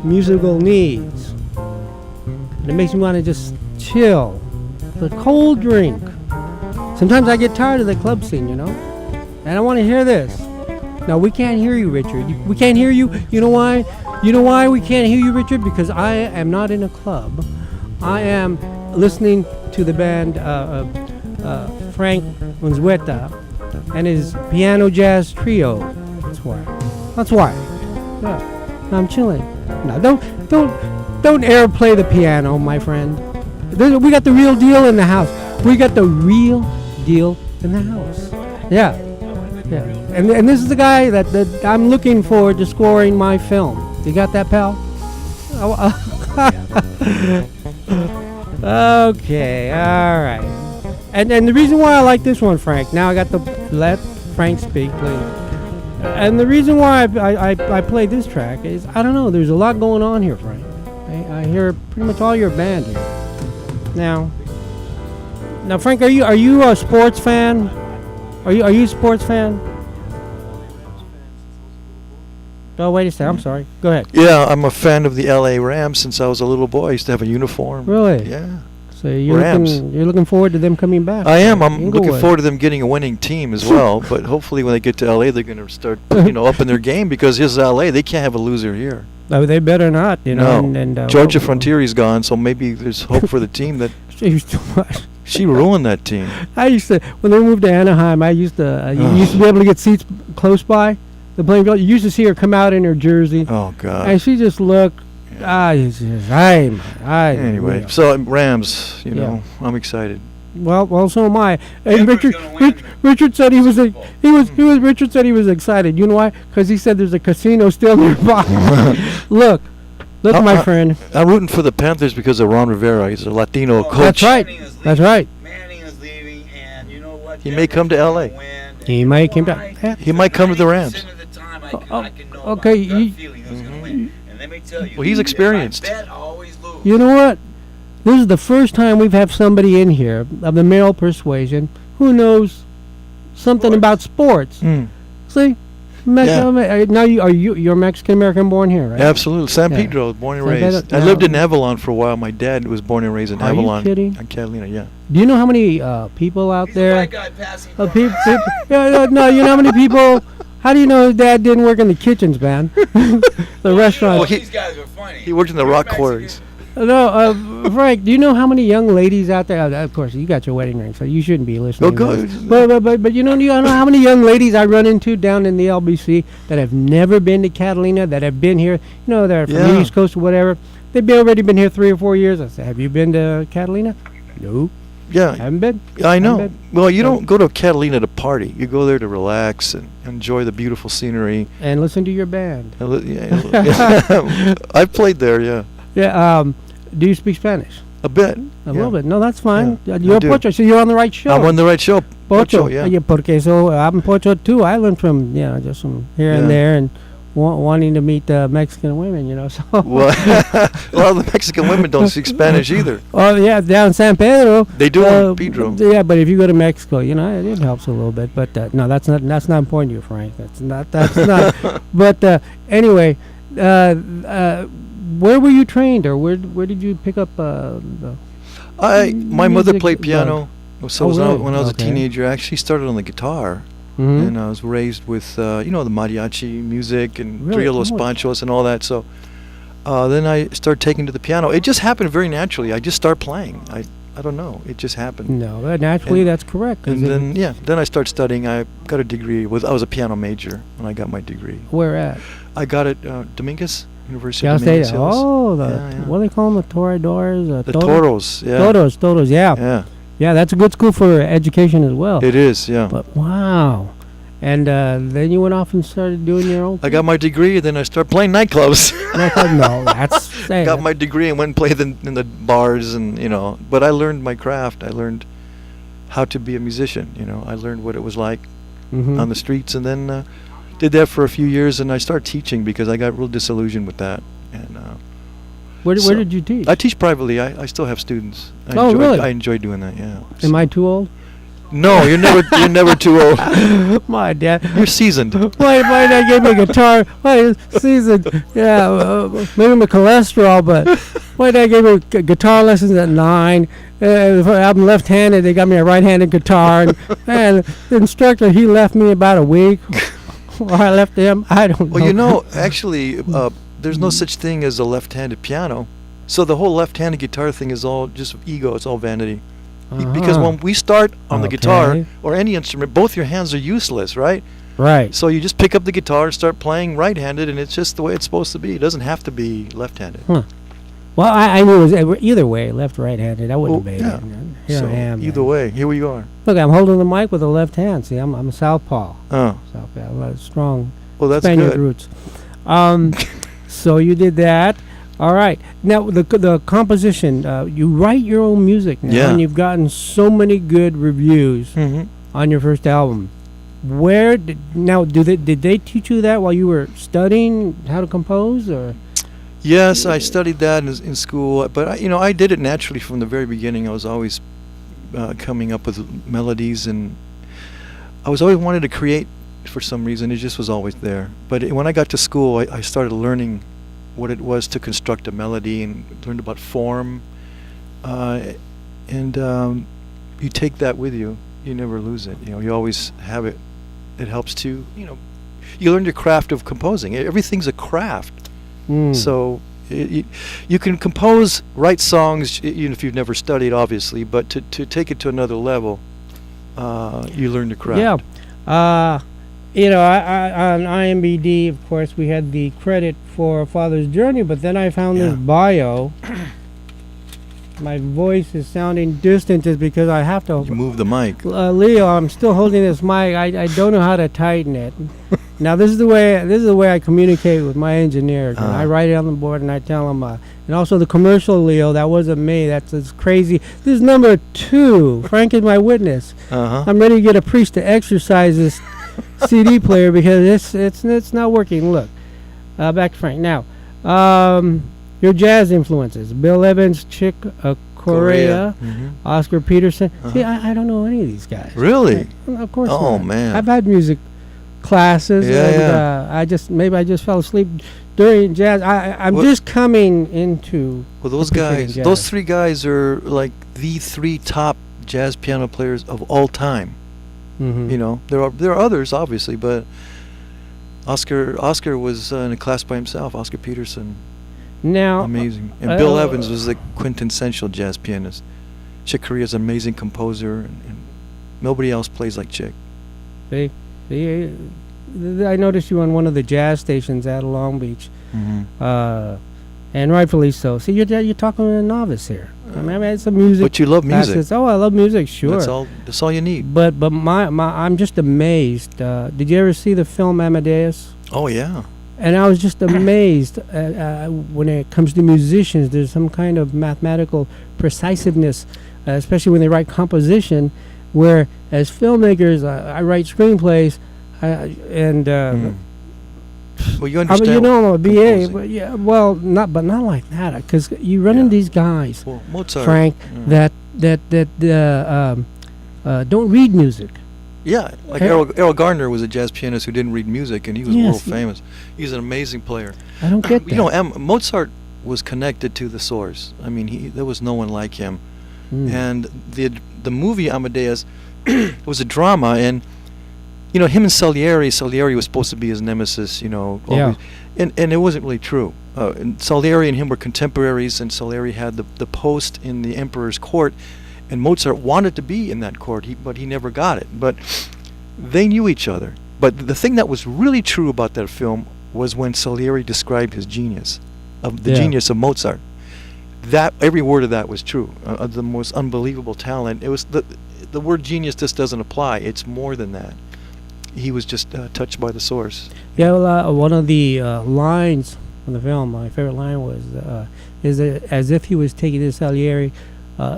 [SPEAKER 3] musical needs? And it makes me want to just chill with a cold drink. Sometimes I get tired of the club scene, you know, and I want to hear this. Now, we can't hear you, Richard. We can't hear you. You know why? You know why we can't hear you, Richard? Because I am not in a club. I am listening to the band Frank Unzueta and his piano jazz trio. That's why. That's why. Yeah. I'm chilling. Now, don't airplay the piano, my friend. We got the real deal in the house. We got the real deal in the house. Yeah. Yeah. And this is the guy that I'm looking forward to scoring my film. You got that, pal? Okay, all right. And the reason why I like this one, Frank, now I got to let Frank speak, please. And the reason why I played this track is, I don't know, there's a lot going on here, Frank. I hear pretty much all your band here. Now, Frank, are you a sports fan? Are you a sports fan? Oh, wait a second. I'm sorry. Go ahead.
[SPEAKER 12] Yeah, I'm a fan of the L.A. Rams since I was a little boy. I used to have a uniform.
[SPEAKER 3] Really?
[SPEAKER 12] Yeah.
[SPEAKER 3] So you're looking forward to them coming back.
[SPEAKER 12] I am. I'm looking forward to them getting a winning team as well. But hopefully, when they get to L.A., they're going to start, upping their game because this is L.A. They can't have a loser here.
[SPEAKER 3] Oh, they better not.
[SPEAKER 12] No.
[SPEAKER 3] And
[SPEAKER 12] Georgia Frontieri's gone, so maybe there's hope for the team that. She ruined that team.
[SPEAKER 3] I used to, when they moved to Anaheim, you used to be able to get seats close by the playing field. You used to see her come out in her jersey.
[SPEAKER 12] Oh God!
[SPEAKER 3] And she just looked.
[SPEAKER 12] Anyway, so Rams, I'm excited.
[SPEAKER 3] Well, so am I. And Richard said he was Richard said he was excited. You know why? Because he said there's a casino still nearby. Look, my friend.
[SPEAKER 12] I'm rooting for the Panthers because of Ron Rivera. He's a Latino coach.
[SPEAKER 3] That's right.
[SPEAKER 11] Manning is leaving, and you know what?
[SPEAKER 12] He may come to L.A.
[SPEAKER 3] He might come to.
[SPEAKER 12] He might come to the Rams.
[SPEAKER 3] Okay.
[SPEAKER 12] Well, he's experienced.
[SPEAKER 3] You know what? This is the first time we've had somebody in here of the male persuasion who knows something about sports. See? Now you're Mexican American born here, right?
[SPEAKER 12] Absolutely. San Pedro, born and raised. I lived in Avalon for a while. My dad was born and raised in Avalon.
[SPEAKER 3] Are you kidding?
[SPEAKER 12] On Catalina, yeah.
[SPEAKER 3] Do you know how many people out there? No, you know how many people? How do you know his dad didn't work in the kitchens, man? The restaurant.
[SPEAKER 12] Well,
[SPEAKER 11] these guys are funny.
[SPEAKER 12] He worked in the rock quarries.
[SPEAKER 3] No, Frank, do you know how many young ladies out there? Of course, you got your wedding ring, so you shouldn't be listening.
[SPEAKER 12] Oh, good.
[SPEAKER 3] But you know how many young ladies I run into down in the LBC that have never been to Catalina, that have been here, they're from the East Coast or whatever. They've already been here 3 or 4 years. I said, have you been to Catalina? No.
[SPEAKER 12] Yeah.
[SPEAKER 3] Haven't been?
[SPEAKER 12] I know. Well, you don't go to Catalina to party. You go there to relax and enjoy the beautiful scenery.
[SPEAKER 3] And listen to your band.
[SPEAKER 12] I've played there, yeah.
[SPEAKER 3] Yeah. Do you speak Spanish?
[SPEAKER 12] A bit.
[SPEAKER 3] A little bit. No, that's fine.
[SPEAKER 12] Yeah,
[SPEAKER 3] you're a Pocho, so you're on the right show.
[SPEAKER 12] I'm on the right show.
[SPEAKER 3] Pocho,
[SPEAKER 12] yeah.
[SPEAKER 3] Porque so I'm Pocho too. I learned from, just from here and there and wanting to meet Mexican women, so.
[SPEAKER 12] Well, a lot of the Mexican women don't speak Spanish either.
[SPEAKER 3] Oh, yeah, down San Pedro.
[SPEAKER 12] They do in Pedro.
[SPEAKER 3] Yeah, but if you go to Mexico, it helps a little bit. But no, that's not important to you, Frank. That's not. But anyway, where were you trained, or where did you pick up
[SPEAKER 12] my mother played piano, so
[SPEAKER 3] really?
[SPEAKER 12] when I was a teenager, I actually started on the guitar. And I was raised with, the mariachi music and Trio Los Panchos and all that. So then I started taking to the piano. It just happened very naturally. I just started playing. I don't know. It just happened.
[SPEAKER 3] No, naturally that's correct.
[SPEAKER 12] And then I started studying. I got a degree. I was a piano major when I got my degree.
[SPEAKER 3] Where at?
[SPEAKER 12] I got it Dominguez. University of Dominguez.
[SPEAKER 3] Oh, what do they call them? The Toreadors?
[SPEAKER 12] The Toros, yeah.
[SPEAKER 3] Toros, yeah. Yeah, that's a good school for education as well.
[SPEAKER 12] It is, yeah.
[SPEAKER 3] But wow. And then you went off and started doing your own thing?
[SPEAKER 12] I got my degree, and then I started playing nightclubs.
[SPEAKER 3] No, that's...
[SPEAKER 12] Got my degree and went and played in the bars, and, But I learned my craft. I learned how to be a musician, I learned what it was like on the streets, and then did that for a few years, and I started teaching because I got real disillusioned with that. And
[SPEAKER 3] where did you teach?
[SPEAKER 12] I teach privately. I still have students.
[SPEAKER 3] Really?
[SPEAKER 12] I enjoy doing that, yeah.
[SPEAKER 3] Am I too old?
[SPEAKER 12] No, you're never too old.
[SPEAKER 3] My dad.
[SPEAKER 12] You're seasoned.
[SPEAKER 3] My dad gave me a guitar. Seasoned. Yeah, maybe my cholesterol, but my dad gave me guitar lessons at 9. I'm left-handed. They got me a right-handed guitar, and the instructor, he left me about a week. Or I left him. I don't know.
[SPEAKER 12] Well, actually, there's no such thing as a left-handed piano. So the whole left-handed guitar thing is all just ego. It's all vanity. Because when we start on the guitar or any instrument, both your hands are useless, right?
[SPEAKER 3] Right.
[SPEAKER 12] So you just pick up the guitar and start playing right-handed, and it's just the way it's supposed to be. It doesn't have to be left-handed.
[SPEAKER 3] Huh. Well, I knew it was either way, left, right-handed. I wouldn't have made it. Here
[SPEAKER 12] so
[SPEAKER 3] I am.
[SPEAKER 12] Either way, here we are.
[SPEAKER 3] Look, I'm holding the mic with the left hand. See, I'm a southpaw.
[SPEAKER 12] Oh.
[SPEAKER 3] Southpaw. A lot of strong
[SPEAKER 12] that's
[SPEAKER 3] Spaniard
[SPEAKER 12] good.
[SPEAKER 3] roots. So you did that. All right. Now, the composition, you write your own music now, and you've gotten so many good reviews on your first album. Did they teach you that while you were studying how to compose, or?
[SPEAKER 12] Yes, I studied that in school, but I did it naturally from the very beginning. I was always coming up with melodies, and I was always wanted to create for some reason. It just was always there. But when I got to school, I started learning what it was to construct a melody and learned about form. And you take that with you. You never lose it. You always have it. It helps to, you learn your craft of composing. Everything's a craft. So you can write songs, even if you've never studied, obviously, but to take it to another level, you learn the craft.
[SPEAKER 3] Yeah. On IMBD, of course, we had the credit for A Father's Journey, but then I found this bio. My voice is sounding distant is because I have to...
[SPEAKER 12] You move the mic.
[SPEAKER 3] Leo, I'm still holding this mic. I don't know how to tighten it. Now, this is the way I communicate with my engineer. I write it on the board and I tell him... and also the commercial, Leo, that wasn't me. That's crazy. This is number 2. Frank is my witness. I'm ready to get a priest to exercise this CD player because it's not working. Look, back to Frank. Now, your jazz influences: Bill Evans, Chick Corea, Oscar Peterson. See, I don't know any of these guys.
[SPEAKER 12] Really?
[SPEAKER 3] Of course.
[SPEAKER 12] Oh
[SPEAKER 3] not.
[SPEAKER 12] man!
[SPEAKER 3] I've had music classes, and I just fell asleep during jazz. I'm just coming into.
[SPEAKER 12] Well, those guys, those 3 guys are like the 3 top jazz piano players of all time. There are others, obviously, but Oscar was in a class by himself. Oscar Peterson.
[SPEAKER 3] Now,
[SPEAKER 12] amazing. And Bill Evans was the quintessential jazz pianist. Chick Corea's an amazing composer, and nobody else plays like Chick.
[SPEAKER 3] I noticed you on one of the jazz stations out of Long Beach, and rightfully so. See, you're talking to a novice here. I mean, it's a music.
[SPEAKER 12] But you love music.
[SPEAKER 3] Oh, I love music. Sure.
[SPEAKER 12] That's all you need.
[SPEAKER 3] But I'm just amazed. Did you ever see the film Amadeus?
[SPEAKER 12] Oh yeah.
[SPEAKER 3] And I was just amazed when it comes to musicians. There's some kind of mathematical preciseness, especially when they write composition, where as filmmakers, I write screenplays, and
[SPEAKER 12] well, you understand.
[SPEAKER 3] I'm a BA, but not like that, because you run into these guys,
[SPEAKER 12] Mozart,
[SPEAKER 3] Frank, that don't read music.
[SPEAKER 12] Yeah, like Errol Garner was a jazz pianist who didn't read music, and he was world famous. He's an amazing player.
[SPEAKER 3] I don't get that.
[SPEAKER 12] Mozart was connected to the source. I mean, there was no one like him. And the movie Amadeus was a drama, and him and Salieri was supposed to be his nemesis. And it wasn't really true. And Salieri and him were contemporaries, and Salieri had the post in the emperor's court. And Mozart wanted to be in that court, but he never got it. But they knew each other. But the thing that was really true about that film was when Salieri described his genius, genius of Mozart. That every word of that was true. The most unbelievable talent. It was the word genius just doesn't apply. It's more than that. He was just touched by the source.
[SPEAKER 3] Yeah, well, one of the lines from the film, my favorite line was, is as if he was taking this Salieri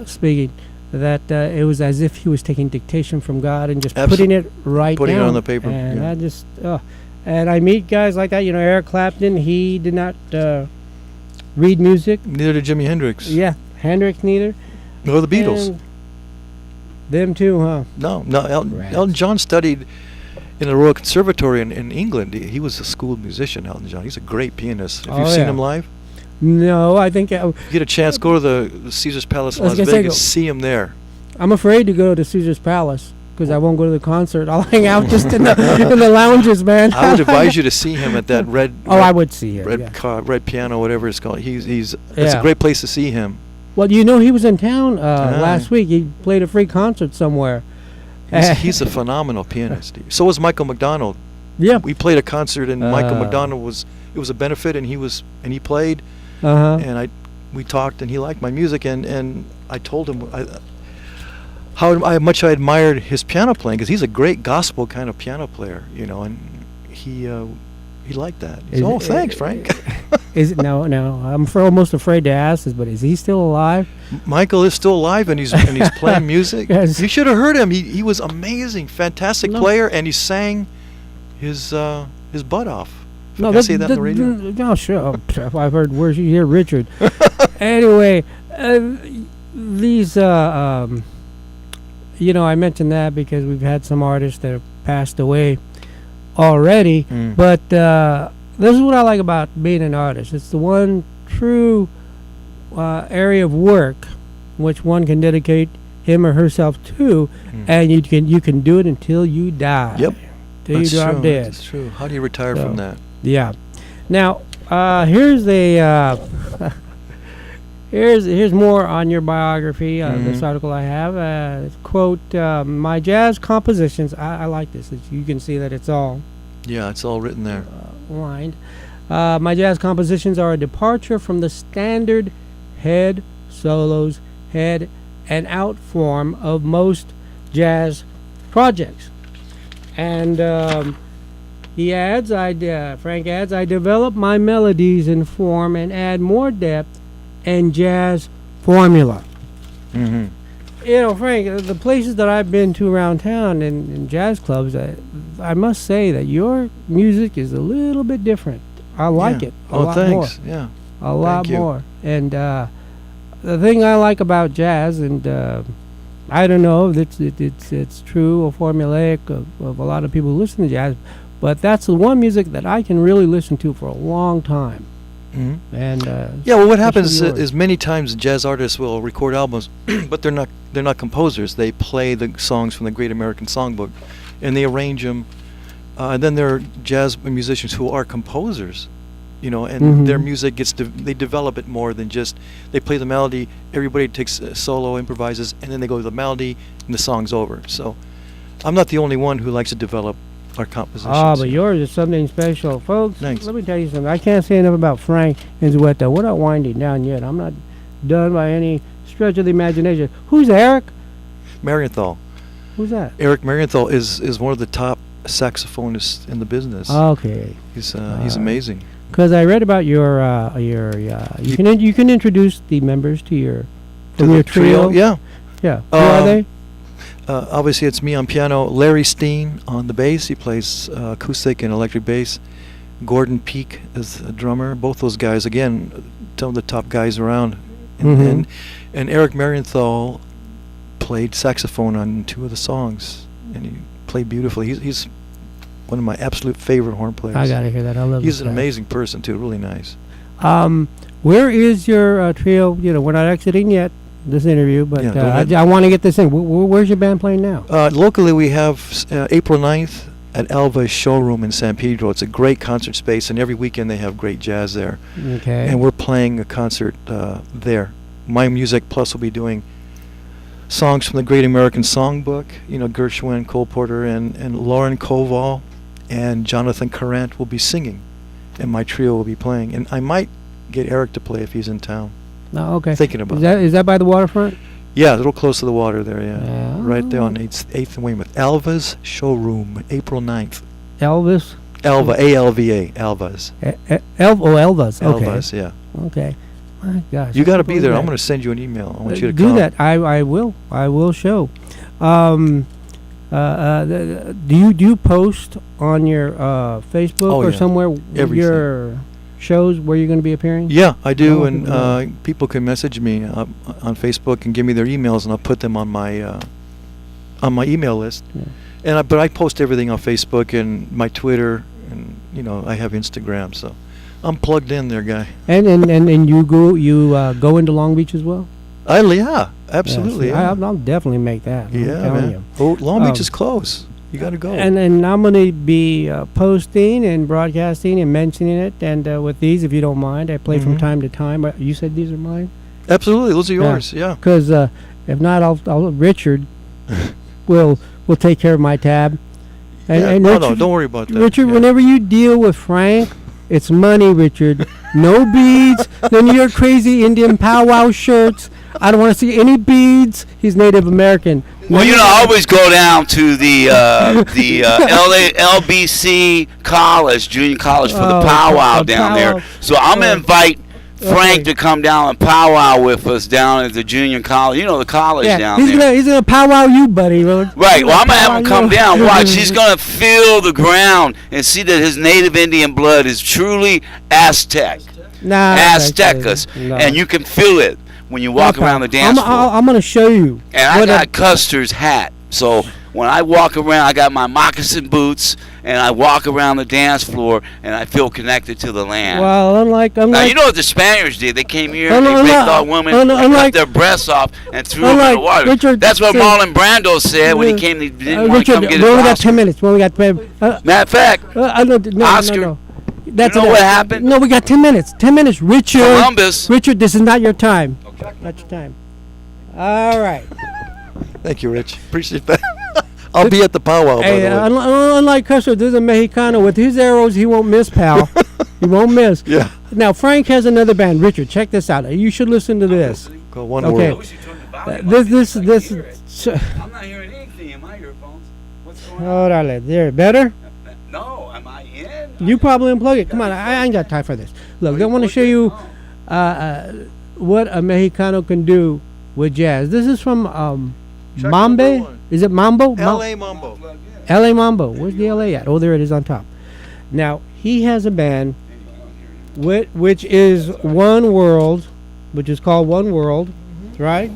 [SPEAKER 3] speaking. That it was as if he was taking dictation from God and just putting it
[SPEAKER 12] putting
[SPEAKER 3] down.
[SPEAKER 12] It on the paper.
[SPEAKER 3] And I just, and I meet guys like that. Eric Clapton, he did not read music.
[SPEAKER 12] Neither did Jimi Hendrix.
[SPEAKER 3] Yeah, Hendrix neither.
[SPEAKER 12] Or the Beatles.
[SPEAKER 3] And them too, huh?
[SPEAKER 12] No. Elton John studied in the Royal Conservatory in England. He was a school musician, Elton John. He's a great pianist. Have you seen him live?
[SPEAKER 3] No, I think...
[SPEAKER 12] you get a chance, go to the Caesar's Palace in Las Vegas, see him there.
[SPEAKER 3] I'm afraid to go to Caesar's Palace because I won't go to the concert. I'll hang out just in the lounges, man.
[SPEAKER 12] I would advise you to see him at that red...
[SPEAKER 3] I would see him,
[SPEAKER 12] red piano, whatever it's called. It's a great place to see him.
[SPEAKER 3] Well, he was in town last week. He played a free concert somewhere.
[SPEAKER 12] He's a phenomenal pianist. So was Michael McDonald.
[SPEAKER 3] Yeah.
[SPEAKER 12] We played a concert, and Michael McDonald it was a benefit, and he played. And we talked, and he liked my music, and I told him how much I admired his piano playing, because he's a great gospel kind of piano player, and he liked that. He said, thanks, Frank.
[SPEAKER 3] Is it no? I'm almost afraid to ask this, but is he still alive?
[SPEAKER 12] Michael is still alive, and he's playing music. Yes. You should have heard him. He was amazing, fantastic player, and he sang his butt off.
[SPEAKER 3] No,
[SPEAKER 12] I say that on the radio?
[SPEAKER 3] No, sure. I've heard words. You hear Richard. Anyway, these, I mentioned that because we've had some artists that have passed away. already. But this is what I like about being an artist. It's the one true area of work which one can dedicate him or herself to, and you can do it until you die.
[SPEAKER 12] Yep.
[SPEAKER 3] Till you drop dead.
[SPEAKER 12] That's true. How do you retire from that?
[SPEAKER 3] Yeah. Now, here's here's more on your biography. This article I have, quote, my jazz compositions. I like this. You can see that it's all.
[SPEAKER 12] Yeah, it's all written there.
[SPEAKER 3] Lined. My jazz compositions are a departure from the standard head solos, head and out form of most jazz projects. And he adds, Frank adds, I develop my melodies in form and add more depth and jazz formula. You know, Frank, the places that I've been to around town in jazz clubs, I must say that your music is a little bit different. I like it a lot
[SPEAKER 12] thanks.
[SPEAKER 3] more.
[SPEAKER 12] Yeah.
[SPEAKER 3] A lot more. And the thing I like about jazz, and I don't know if it's true or formulaic of a lot of people who listen to jazz, but that's the one music that I can really listen to for a long time. And
[SPEAKER 12] yeah, well, what happens is many times jazz artists will record albums, but they're not composers. They play the songs from the Great American Songbook, and they arrange them. And then there are jazz musicians who are composers, you know, and their music they develop it more than just they play the melody. Everybody takes a solo, improvises, and then they go to the melody, and the song's over. So, I'm not the only one who likes to develop our compositions.
[SPEAKER 3] But yours is something special, folks.
[SPEAKER 12] Thanks.
[SPEAKER 3] Let me tell you something. I can't say enough about Frank Unzueta. We're not winding down yet. I'm not done by any stretch of the imagination. Who's Eric
[SPEAKER 12] Marienthal?
[SPEAKER 3] Who's that?
[SPEAKER 12] Eric Marienthal is one of the top saxophonists in the business.
[SPEAKER 3] Okay.
[SPEAKER 12] He's amazing.
[SPEAKER 3] Because I read about your you can introduce the members to your trio.
[SPEAKER 12] Yeah.
[SPEAKER 3] Yeah. Who are they?
[SPEAKER 12] Obviously, it's me on piano. Larry Steen on the bass. He plays acoustic and electric bass. Gordon Peak is a drummer. Both those guys, again, some of the top guys around. And Eric Marienthal played saxophone on 2 of the songs, and he played beautifully. He's one of my absolute favorite horn players.
[SPEAKER 3] I gotta hear that. I love.
[SPEAKER 12] He's an amazing person too. Really nice.
[SPEAKER 3] Where is your trio? You know, we're not exiting yet this interview, but I want to get this in. Where's your band playing now?
[SPEAKER 12] Locally, we have April 9th at Alva's Showroom in San Pedro. It's a great concert space, and every weekend they have great jazz there.
[SPEAKER 3] Okay.
[SPEAKER 12] And we're playing a concert there. My Music Plus will be doing songs from the Great American Songbook. You know, Gershwin, Cole Porter, and Lauren Koval and Jonathan Carant will be singing, and my trio will be playing. And I might get Eric to play if he's in town.
[SPEAKER 3] Oh, okay.
[SPEAKER 12] Thinking about
[SPEAKER 3] Is that by the waterfront?
[SPEAKER 12] Yeah, a little close to the water there, yeah. Right there on 8th and Weymouth. Alva's Showroom, April 9th.
[SPEAKER 3] Elvis?
[SPEAKER 12] Alva, A-L-V-A, Alva's.
[SPEAKER 3] Elva's, okay.
[SPEAKER 12] Alva's, yeah.
[SPEAKER 3] Okay. My gosh.
[SPEAKER 12] You got to be there. I'm going to send you an email. I want you to
[SPEAKER 3] do
[SPEAKER 12] come.
[SPEAKER 3] that. I will. I will show. Do you post on your Facebook or somewhere your shows where you're going to be appearing?
[SPEAKER 12] Yeah, I do, and people can message me on Facebook and give me their emails, and I'll put them on my email list. Yeah. But I post everything on Facebook and my Twitter, and I have Instagram, so I'm plugged in there, guy.
[SPEAKER 3] And you go into Long Beach as well?
[SPEAKER 12] Yeah, absolutely.
[SPEAKER 3] Yeah, I'll definitely make that.
[SPEAKER 12] Yeah, man. Oh, Long Beach is close. You got to go.
[SPEAKER 3] And I'm going to be posting and broadcasting and mentioning it. And with these, if you don't mind, I play from time to time. You said these are mine?
[SPEAKER 12] Absolutely, those are yours. Yeah.
[SPEAKER 3] Because if not, I'll Richard will take care of my tab. And
[SPEAKER 12] no,
[SPEAKER 3] Richard,
[SPEAKER 12] don't worry about that.
[SPEAKER 3] Richard, whenever you deal with Frank, it's money, Richard. No beads. None of your crazy Indian powwow shirts. I don't want to see any beads. He's Native American.
[SPEAKER 11] Well, I always go down to the LBC college, junior college, for the powwow down there. So I'm going to invite Frank to come down and powwow with us down at the junior college. The college down there.
[SPEAKER 3] He's going to powwow you, buddy.
[SPEAKER 11] Right. Well, I'm going to have him come down. Watch. He's going to feel the ground and see that his native Indian blood is truly Aztec. Aztecus. And you can feel it when you walk around the dance floor.
[SPEAKER 3] I'm going to show you.
[SPEAKER 11] And I got Custer's hat. So when I walk around, I got my moccasin boots, and I walk around the dance floor, and I feel connected to the land.
[SPEAKER 3] Well, unlike
[SPEAKER 11] Now, you know what the Spaniards did? They came here, and they
[SPEAKER 3] Unlike-
[SPEAKER 11] raped all women, and cut their breasts off, and threw them in the
[SPEAKER 3] unlike
[SPEAKER 11] water.
[SPEAKER 3] Richard
[SPEAKER 11] That's what
[SPEAKER 3] said-
[SPEAKER 11] Marlon Brando said when he came. He didn't want to
[SPEAKER 3] Richard,
[SPEAKER 11] come get his
[SPEAKER 3] we only got
[SPEAKER 11] Oscar.
[SPEAKER 3] 10 minutes. We only got
[SPEAKER 11] Matter of fact,
[SPEAKER 3] no,
[SPEAKER 11] Oscar,
[SPEAKER 3] no. That's
[SPEAKER 11] you know
[SPEAKER 3] enough.
[SPEAKER 11] what happened?
[SPEAKER 3] No, we got 10 minutes. 10 minutes, Richard.
[SPEAKER 11] Columbus.
[SPEAKER 3] Richard, this is not your time. Okay. Not your time. All right.
[SPEAKER 12] Thank you, Rich. Appreciate that. I'll be at the powwow, by
[SPEAKER 3] Hey,
[SPEAKER 12] the way.
[SPEAKER 3] unlike Custer, there's a Mexicano. With his arrows, he won't miss, pal. He won't miss.
[SPEAKER 12] Yeah.
[SPEAKER 3] Now, Frank has another band. Richard, check this out. You should listen to this.
[SPEAKER 12] Called One
[SPEAKER 3] Okay.
[SPEAKER 12] World.
[SPEAKER 3] This.
[SPEAKER 11] I'm not hearing anything in my earphones. What's going on?
[SPEAKER 3] Hold on. There. Better?
[SPEAKER 11] No, am I in?
[SPEAKER 3] You probably unplug it. Come on. I ain't got time for this. Look, I want to show you what a Mexicano can do with jazz. This is from Mambe. Is it Mambo?
[SPEAKER 12] L.A. Mambo.
[SPEAKER 3] L.A. Mambo. Where's the L.A. at? Oh, there it is on top. Now, he has a band which is One World, which is called One World, right?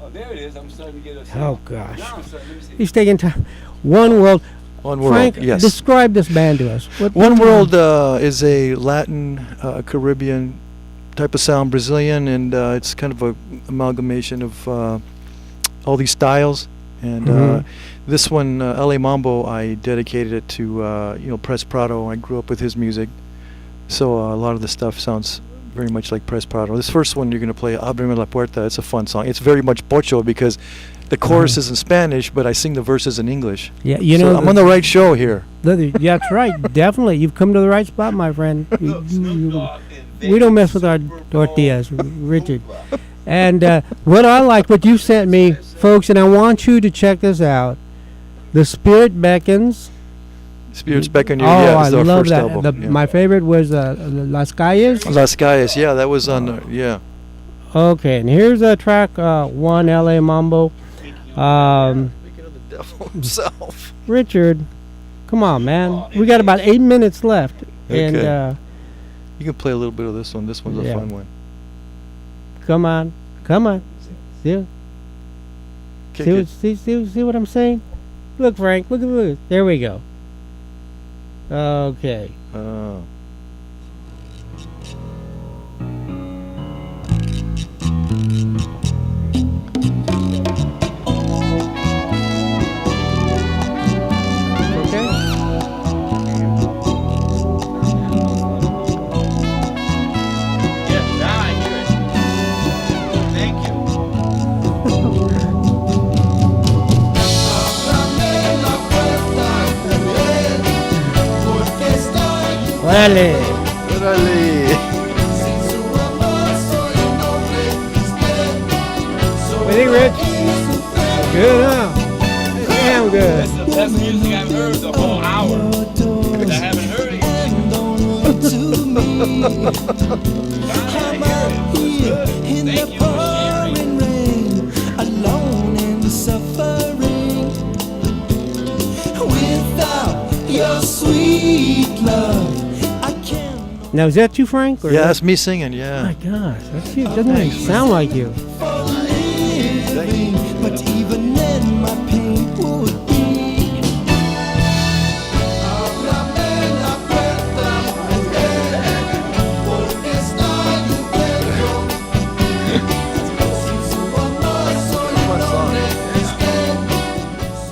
[SPEAKER 11] Oh, there it is. I'm starting to get a
[SPEAKER 3] Oh, gosh. He's taking time. One World.
[SPEAKER 12] One World,
[SPEAKER 3] Frank,
[SPEAKER 12] yes.
[SPEAKER 3] describe this band to us.
[SPEAKER 12] One World is a Latin, Caribbean type of sound, Brazilian, and it's kind of a amalgamation of all these styles. And this one, L.A. Mambo, I dedicated it to Pres Prado. I grew up with his music, so a lot of the stuff sounds very much like Pres Prado. This first one you're going to play, Abrime la Puerta. It's a fun song. It's very much pocho because the chorus is in Spanish, but I sing the verses in English.
[SPEAKER 3] Yeah, you
[SPEAKER 12] so
[SPEAKER 3] know,
[SPEAKER 12] I'm on the right show here.
[SPEAKER 3] Yeah, that's right. Definitely. You've come to the right spot, my friend. We don't mess with our tortillas, Richard. And what I like, what you sent me, folks, and I want you to check this out. The Spirit Beckons.
[SPEAKER 12] Spirits Beckon You,
[SPEAKER 3] Oh,
[SPEAKER 12] yeah,
[SPEAKER 3] I
[SPEAKER 12] it's our
[SPEAKER 3] love
[SPEAKER 12] first
[SPEAKER 3] that.
[SPEAKER 12] album. Yeah.
[SPEAKER 3] My favorite was Las Calles.
[SPEAKER 12] Las Calles, yeah, that was on, yeah.
[SPEAKER 3] Okay, and here's a track, one L.A. Mambo.
[SPEAKER 12] Devil himself.
[SPEAKER 3] Richard, come on, man. We got about 8 minutes left. And
[SPEAKER 12] Okay. You can play a little bit of this one. This one's a fun one.
[SPEAKER 3] Come on. See? See what I'm saying? Look, Frank. Look. There we go. Okay. Órale. What do you think, Rich? Good, huh? Damn good.
[SPEAKER 1] That's the best music I've heard the whole hour. Because I haven't heard it
[SPEAKER 15] alone and suffering without your sweet love.
[SPEAKER 3] Now, is that you, Frank? Or
[SPEAKER 12] Yeah, that's me singing, yeah.
[SPEAKER 3] Oh, my gosh. That's you. Doesn't even sound like you.
[SPEAKER 15] Living, but even then my pain would be.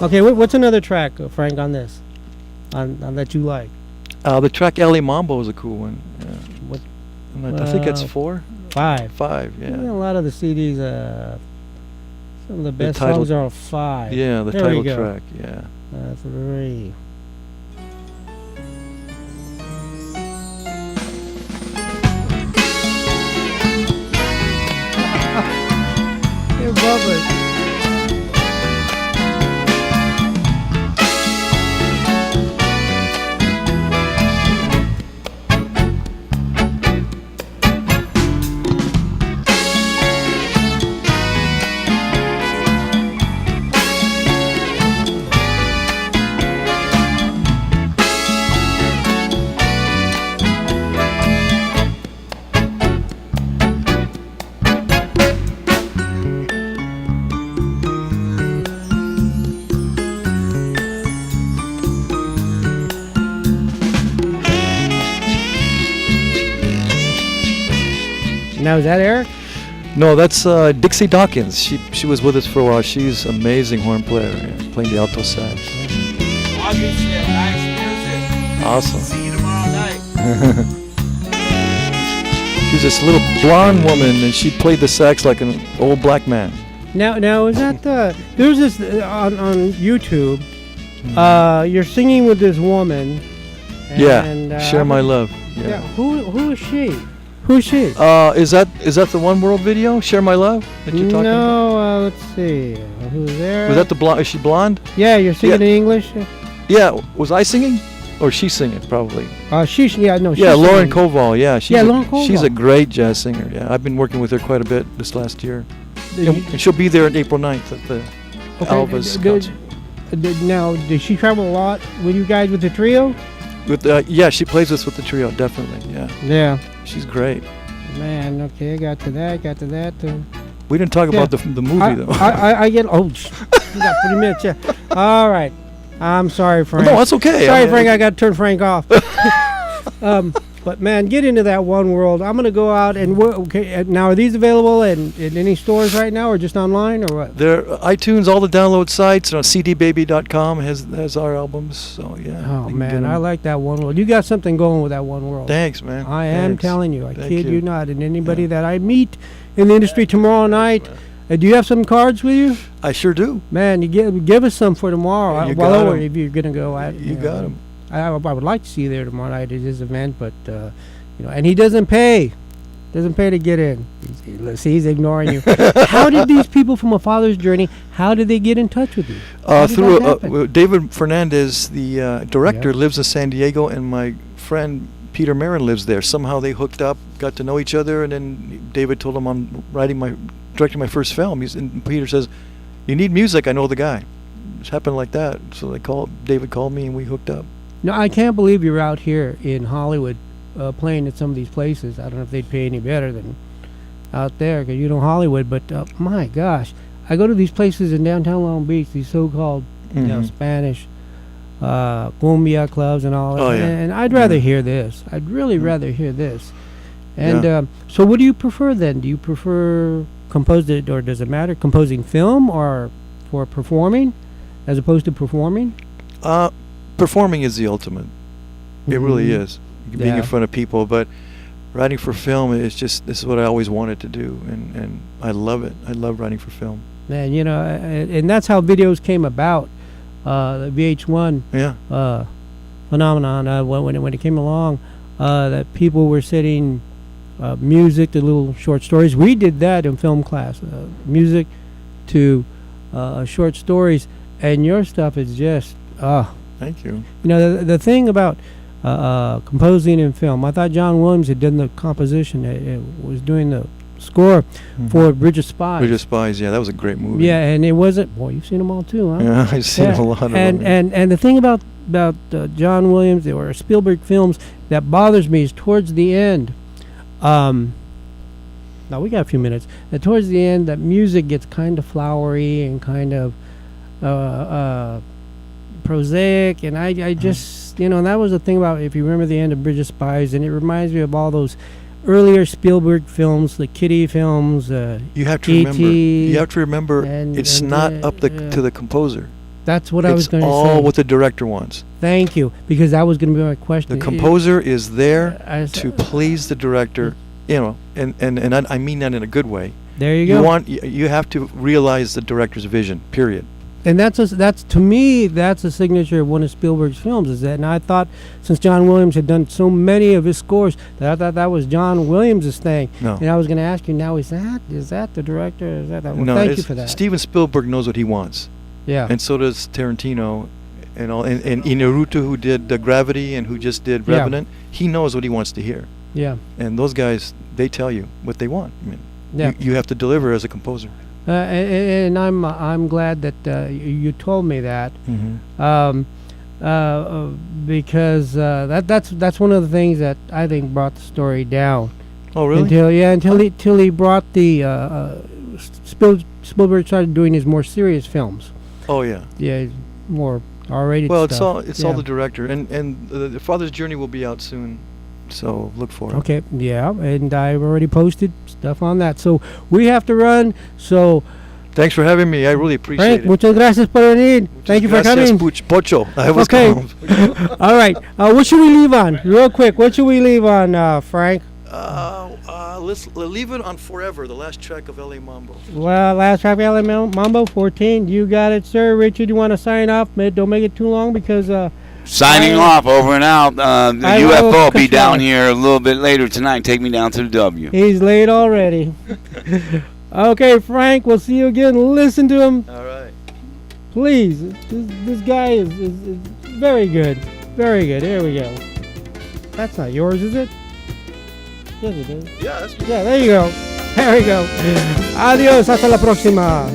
[SPEAKER 3] Okay, what's another track, Frank, on this? On that you like?
[SPEAKER 12] The track L.A. Mambo is a cool one. Yeah.
[SPEAKER 3] What?
[SPEAKER 12] I think that's 4?
[SPEAKER 3] 5.
[SPEAKER 12] 5, yeah.
[SPEAKER 3] A lot of the CDs, some of the best
[SPEAKER 12] title-
[SPEAKER 3] songs are on 5.
[SPEAKER 12] Yeah, the
[SPEAKER 3] There
[SPEAKER 12] title
[SPEAKER 3] we go.
[SPEAKER 12] track, yeah.
[SPEAKER 3] 3. You're bubbling. Now is that Eric?
[SPEAKER 12] No, that's Dixie Dawkins. She was with us for a while. She's an amazing horn player, playing the alto sax.
[SPEAKER 11] Obviously, nice music.
[SPEAKER 12] Awesome.
[SPEAKER 11] See you tomorrow night.
[SPEAKER 12] She was this little blonde woman, and she played the sax like an old black man.
[SPEAKER 3] Now is that there's this on YouTube. You're singing with this woman. And,
[SPEAKER 12] Share My Love.
[SPEAKER 3] Yeah. Who is she? Who's she?
[SPEAKER 12] Is that the One World video? Share My Love that you're talking about?
[SPEAKER 3] No, let's see. Who's there?
[SPEAKER 12] Was that the blonde? Is she blonde?
[SPEAKER 3] Yeah, you're singing in English.
[SPEAKER 12] Yeah. Was I singing? Or she singing probably?
[SPEAKER 3] She's
[SPEAKER 12] Lauren Koval. Yeah,
[SPEAKER 3] Lauren Koval.
[SPEAKER 12] She's a great jazz singer. Yeah, I've been working with her quite a bit this last year. And she'll be there on April 9th at the Alva's concert.
[SPEAKER 3] Now, does she travel a lot with you guys with the trio?
[SPEAKER 12] Yeah, she plays us with the trio, definitely. Yeah.
[SPEAKER 3] Yeah.
[SPEAKER 12] She's great.
[SPEAKER 3] Man, okay, got to that.
[SPEAKER 12] We didn't talk about the movie though.
[SPEAKER 3] I get. We got 30 minutes. Yeah. All right. I'm sorry, Frank.
[SPEAKER 12] No, that's okay.
[SPEAKER 3] Sorry, Frank. I got to turn Frank off. But man, get into that One World. I'm gonna go out and okay. Now, are these available in any stores right now, or just online, or what?
[SPEAKER 12] They're iTunes, all the download sites, and on cdbaby.com has our albums. So yeah.
[SPEAKER 3] Oh man, I like that One World. You got something going with that One World.
[SPEAKER 12] Thanks, man.
[SPEAKER 3] I am telling you. I kid you not. And anybody that I meet in the industry tomorrow night. Do you have some cards with you?
[SPEAKER 12] I sure do.
[SPEAKER 3] Man, you give us some for tomorrow. If you're gonna go out.
[SPEAKER 12] You got them.
[SPEAKER 3] I would like to see you there tomorrow night at his event, but and he doesn't pay. Doesn't pay to get in. He's ignoring you. How did these people from A Father's Journey? How did they get in touch with you?
[SPEAKER 12] Through David Fernandez, the director, lives in San Diego, and my friend Peter Marin lives there. Somehow they hooked up, got to know each other, and then David told him I'm directing my first film. And Peter says, "You need music? I know the guy." It happened like that. So David called me, and we hooked up.
[SPEAKER 3] No, I can't believe you're out here in Hollywood playing at some of these places. I don't know if they'd pay any better than out there, because Hollywood. But my gosh, I go to these places in downtown Long Beach, these so-called Spanish cumbia clubs and all that.
[SPEAKER 12] Oh, yeah.
[SPEAKER 3] And I'd rather hear this. I'd really rather hear this. And so what do you prefer then? Do you prefer composed, or does it matter, composing film or for performing as opposed to performing?
[SPEAKER 12] Performing is the ultimate. It really is. Being in front of people, but writing for film is just, this is what I always wanted to do, and I love it. I love writing for film.
[SPEAKER 3] Man, and that's how videos came about. The VH1 phenomenon when it came along, that people were setting music to little short stories. We did that in film class, music to short stories, and your stuff is just
[SPEAKER 12] thank you.
[SPEAKER 3] The thing about composing in film, I thought John Williams had done the composition, was doing the score for Bridge of Spies.
[SPEAKER 12] Bridge of Spies, yeah, that was a great movie.
[SPEAKER 3] Yeah, and it wasn't. Boy, you've seen them all too, huh?
[SPEAKER 12] Yeah, I've seen a lot of them.
[SPEAKER 3] And the thing about John Williams or Spielberg films that bothers me is towards the end. Now we got a few minutes. Towards the end, that music gets kind of flowery and kind of prosaic, and I just and that was the thing about, if you remember the end of Bridge of Spies, and it reminds me of all those earlier Spielberg films, the Kitty films.
[SPEAKER 12] You have to remember. You have to remember. It's not up to the composer.
[SPEAKER 3] That's what I was going to say.
[SPEAKER 12] It's all what the director wants.
[SPEAKER 3] Thank you, because that was going to be my question.
[SPEAKER 12] The composer is there to please the director, and I mean that in a good way.
[SPEAKER 3] There you go.
[SPEAKER 12] You have to realize the director's vision. Period.
[SPEAKER 3] And that's to me, that's a signature of one of Spielberg's films, is that. And I thought, since John Williams had done so many of his scores, that I thought that was John Williams' thing.
[SPEAKER 12] No.
[SPEAKER 3] And I was going to ask you now, is that the director? Is that? Well,
[SPEAKER 12] no,
[SPEAKER 3] thank you for that.
[SPEAKER 12] Steven Spielberg knows what he wants.
[SPEAKER 3] Yeah.
[SPEAKER 12] And so does Tarantino, and Inarritu, who did Gravity and who just did Revenant. He knows what he wants to hear.
[SPEAKER 3] Yeah.
[SPEAKER 12] And those guys, they tell you what they want. I mean, you have to deliver as a composer.
[SPEAKER 3] And I'm glad that you told me that, because that's one of the things that I think brought the story down.
[SPEAKER 12] Oh, really?
[SPEAKER 3] Until he brought the Spielberg started doing his more serious films.
[SPEAKER 12] Oh yeah.
[SPEAKER 3] Yeah, more R-rated.
[SPEAKER 12] Well,
[SPEAKER 3] stuff.
[SPEAKER 12] it's all the director, and the Father's Journey will be out soon. So look for it.
[SPEAKER 3] Okay, yeah, and I've already posted stuff on that. So we have to run. So
[SPEAKER 12] Thanks for having me. I really appreciate
[SPEAKER 3] Frank,
[SPEAKER 12] it.
[SPEAKER 3] muchas gracias por venir. Thank you for
[SPEAKER 12] Gracias,
[SPEAKER 3] coming.
[SPEAKER 12] Pocho. I was
[SPEAKER 3] Okay.
[SPEAKER 12] calm.
[SPEAKER 3] All right. What should we leave on? Real quick. What should we leave on, Frank?
[SPEAKER 12] Let's leave it on Forever, the last track of LA Mambo.
[SPEAKER 3] Well, last track, LA Mambo 14. You got it, sir. Richard, you want to sign off? Don't make it too long because.
[SPEAKER 11] Signing off, over and out. The
[SPEAKER 3] I
[SPEAKER 11] UFO will
[SPEAKER 3] will
[SPEAKER 11] be down
[SPEAKER 3] control.
[SPEAKER 11] here a little bit later tonight. Take me down to the W.
[SPEAKER 3] He's late already. Okay, Frank, we'll see you again. Listen to him.
[SPEAKER 12] All right.
[SPEAKER 3] Please. This guy is very good. Very good. Here we go. That's not yours, is it? Yes, it is.
[SPEAKER 12] Yeah, that's
[SPEAKER 3] Yeah, there you go. There we go. Adiós. Hasta la próxima.